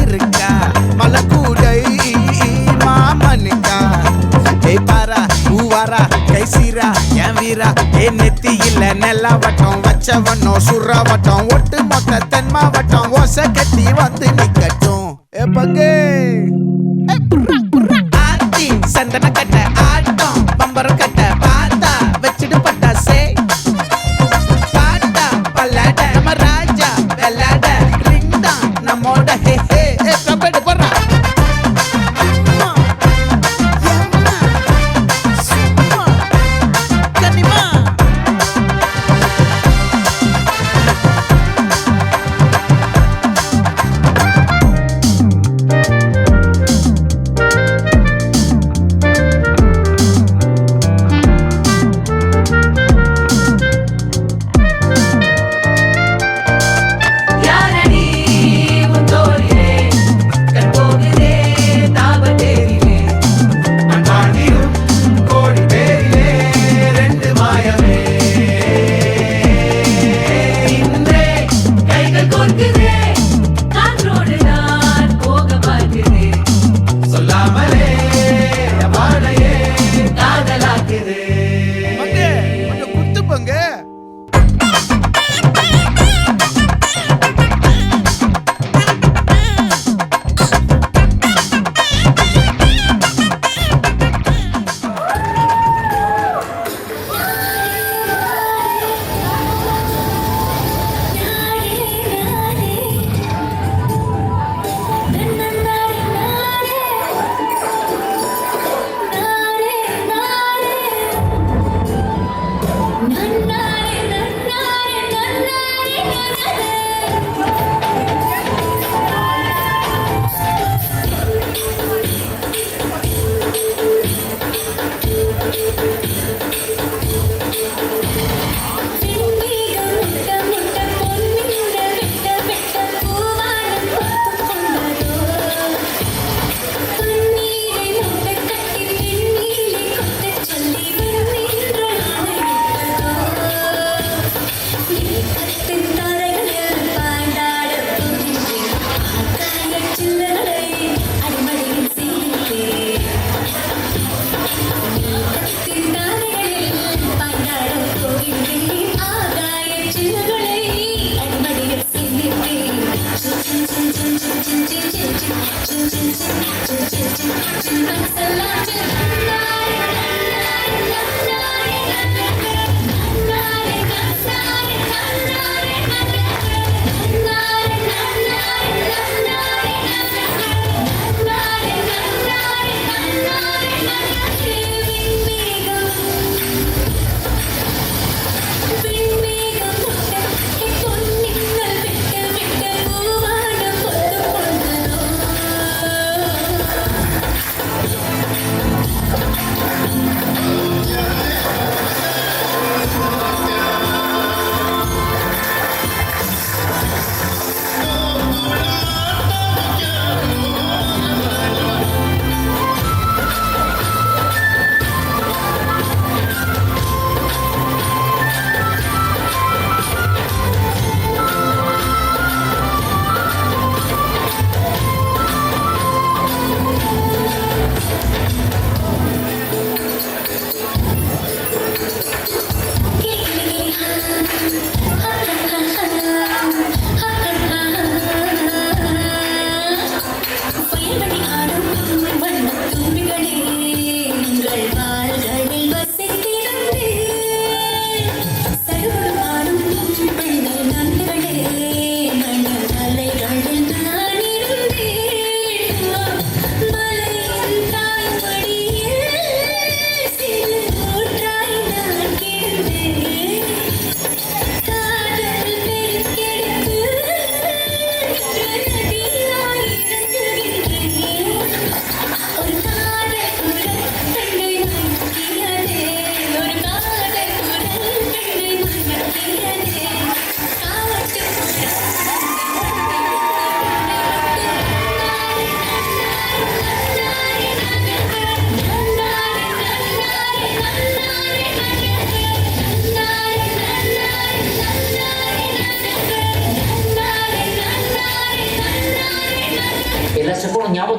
இருக்கா மலக்கூடை மாமனுக்கா பாரா பூவாரா கைசீரா என் வீரா நெத்தி இல்ல நெல்லா வட்டம் வச்சவனோ சுறா வட்டம் ஒட்டு மொத்த தென் மாவட்டம் ஓசை கட்டி வந்து நிக்கட்டும் பங்கே ஆத்தி சந்தன கட்ட ஆட்டம் பம்பரம் கட்ட பார்த்தா வச்சிடு பட்டாசே பாட்டா பல்லாட நம்ம ராஜா வெள்ளாட ரிங் தான் நம்மோட ஹே ஹே கபடி போடுறா கனிமா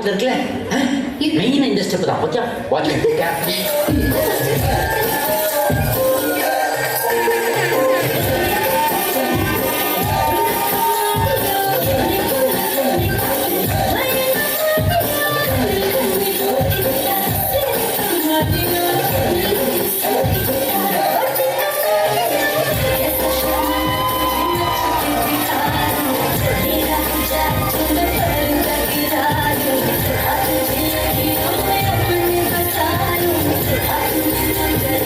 பக்கத்துல இருக்குல்ல மெயின் இந்த ஸ்டெப் தான் okay watch Thank you.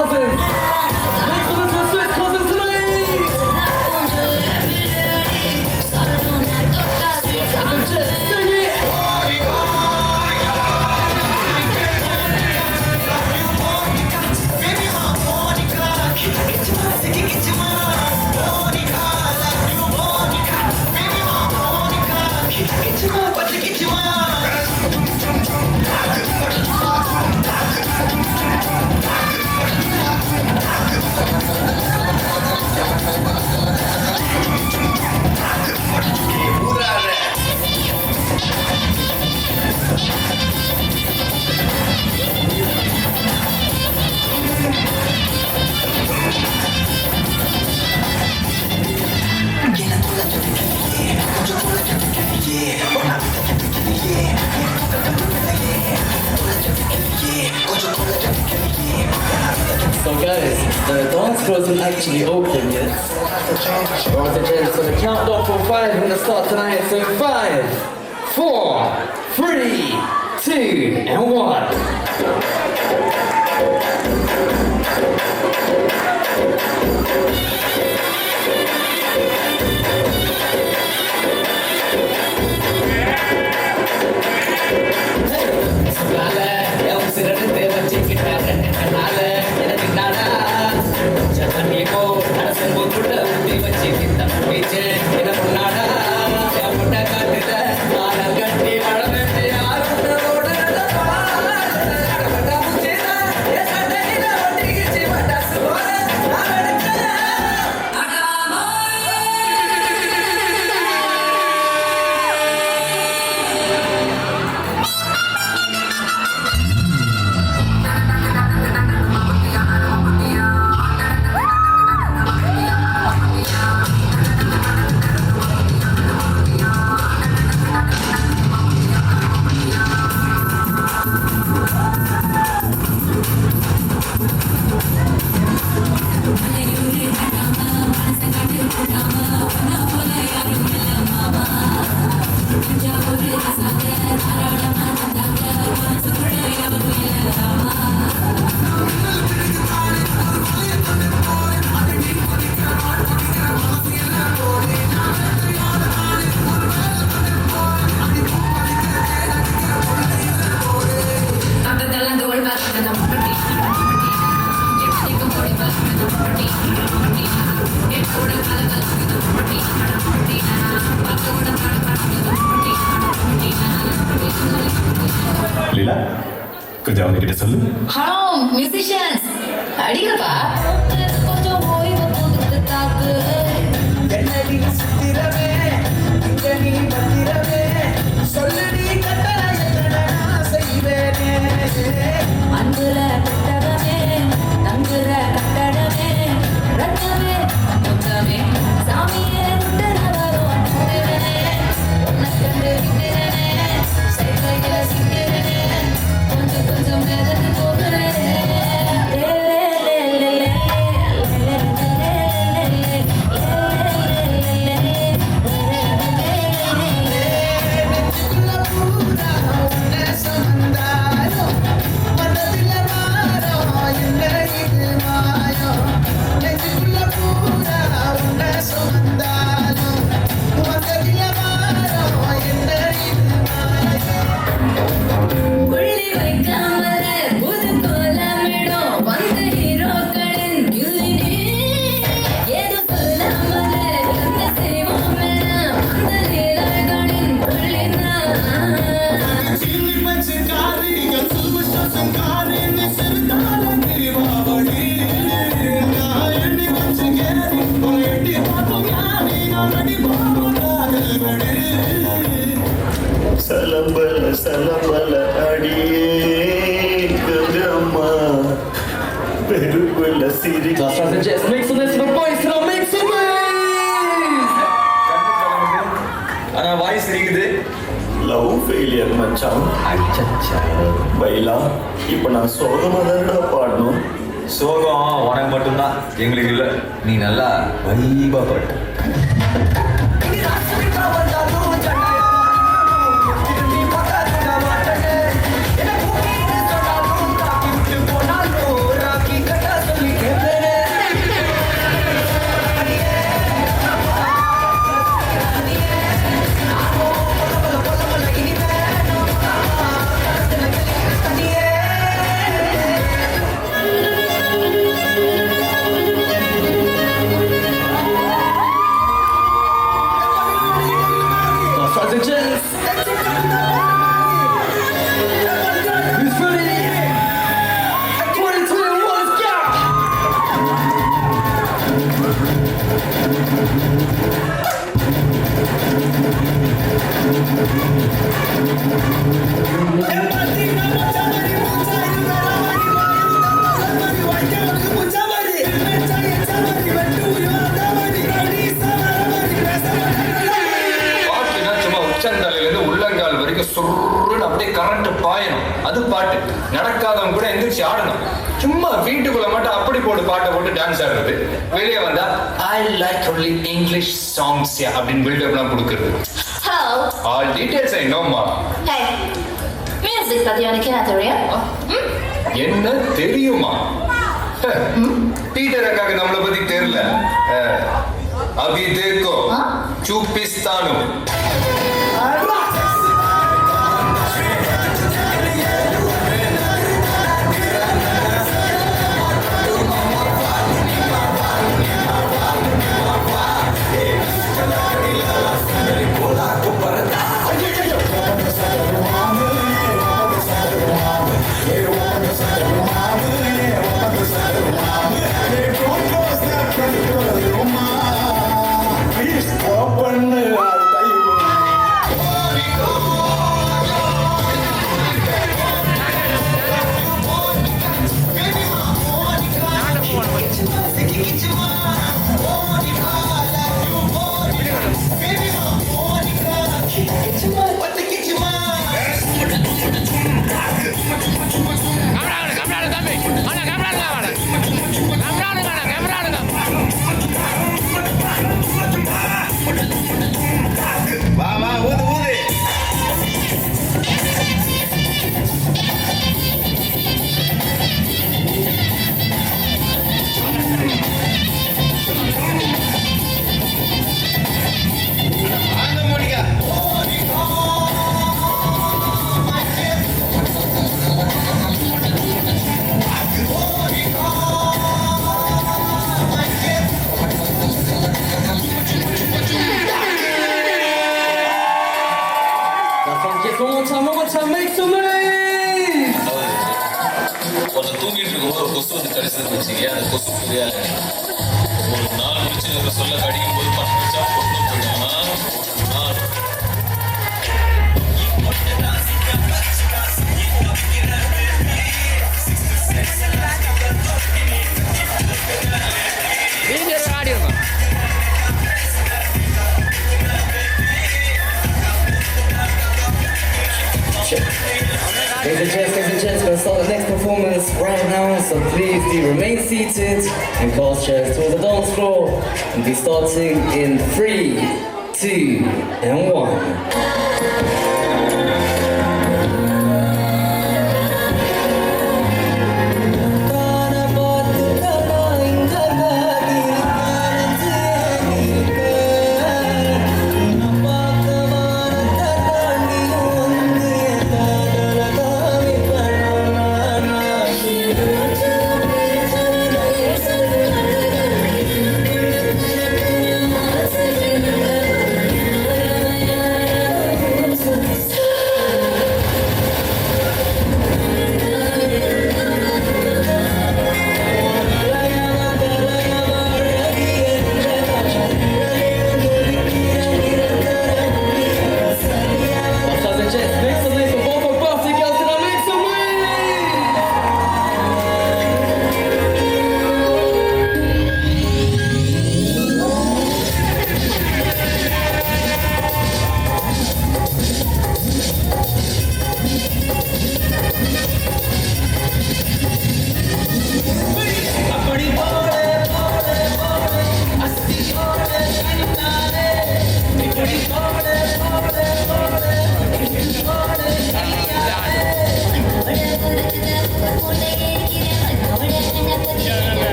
cousins. Make some noise for Swiss cousins tonight. Sing it. So guys, the dance floor isn't actually open yet. We're on the change, so the countdown for 5 is gonna start tonight. So 5, 4, 3, 2, and 1. லீலா கொஞ்சம் அவங்க கிட்ட சொல்லு. Hello musicians அடிங்கப்பா. கொஞ்சம் ஓய்வு போட்டு தாக்கு என்னடி சித்திரமே இங்க நீ மந்திரமே சொல்லடி கட்டளை நான் செய்வேனே அன்புல கட்டடமே தங்குற கட்டடமே ரத்தமே முத்தமே சாமியே உண்டனவரும் அன்புடனே உனக்கு விக்கிறனே சைக்கையில சிக்கிறனே கொஞ்சம் கொஞ்சம் வேதனை போகிறேன் சலம்பல சலம்பல அடியே கங்கம்மா பெருகுல சிரி. Just make some noise for the boys now, make some noise. ஆனா வாய்ஸ் இருக்குது. லவ் ஃபெயிலியர் மச்சான். அச்சச்சா பைலா இப்போ நான் சோகமா தான் பாடணும். சோகம் உனக்கு மட்டும்தான், எங்களுக்கு இல்லை. நீ நல்லா வைபா பாட்டு. என்ன எந்திரிச்சு ஆடணும். சும்மா வீட்டுக்குள்ள மட்டும் அப்படி போட்டு பாட்டை போட்டு டான்ஸ் ஆடுறது, வெளியே வந்தா I like only English songs அப்படின்னு பில்டப்லாம் கொடுக்கறது. ஆல் டீடைல்ஸ் ஐ நோமா. மியூசிக் பத்தி உனக்கு என்ன தெரியும்? என்ன தெரியுமா? பீட்டர் அக்காக்கு நம்மளை பத்தி தெரியல. அபி தேக்கோ சூப்பிஸ்தானு. கொஞ்சம் தூங்கிட்டு இருக்கும்போது ஒரு கொசு வந்து கடிச்சதுன்னு வச்சுக்கேன். அந்த கொசு புரியாது ஒரு நாள் முடிச்சு சொல்ல கடிக்கும் போது 10 நிமிஷம் கொண்டு போயிடும். Ladies and gents, we'll start the next performance right now, so please do remain seated and cast chairs towards the dance floor. We'll be starting in 3, 2, and 1.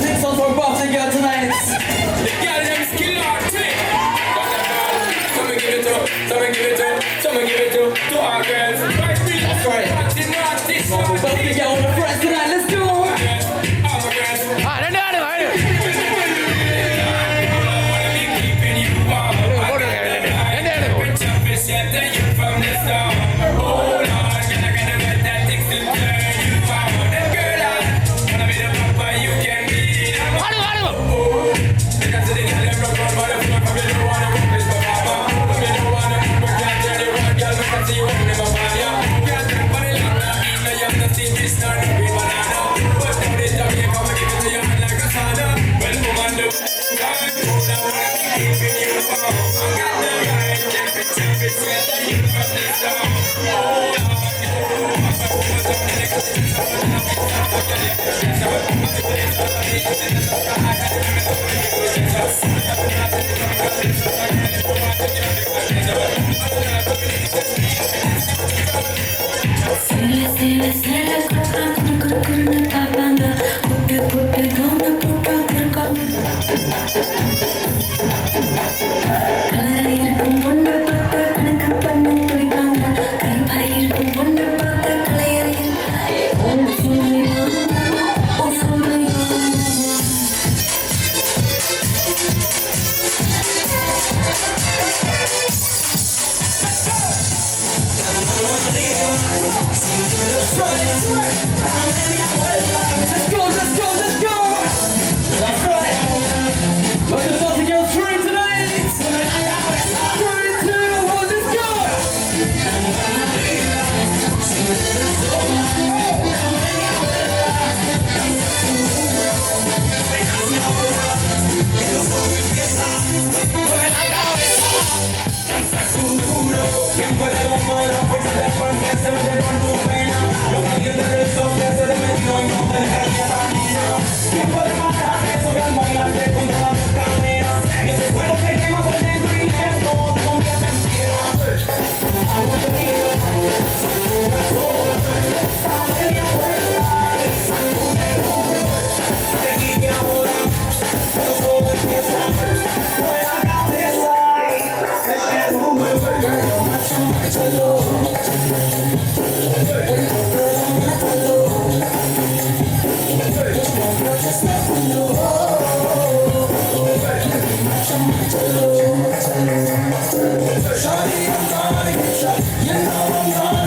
Next song for Boxing Girl tonight. That's right. Song for Boxing Girl on the front tonight. Let's go. You know I'm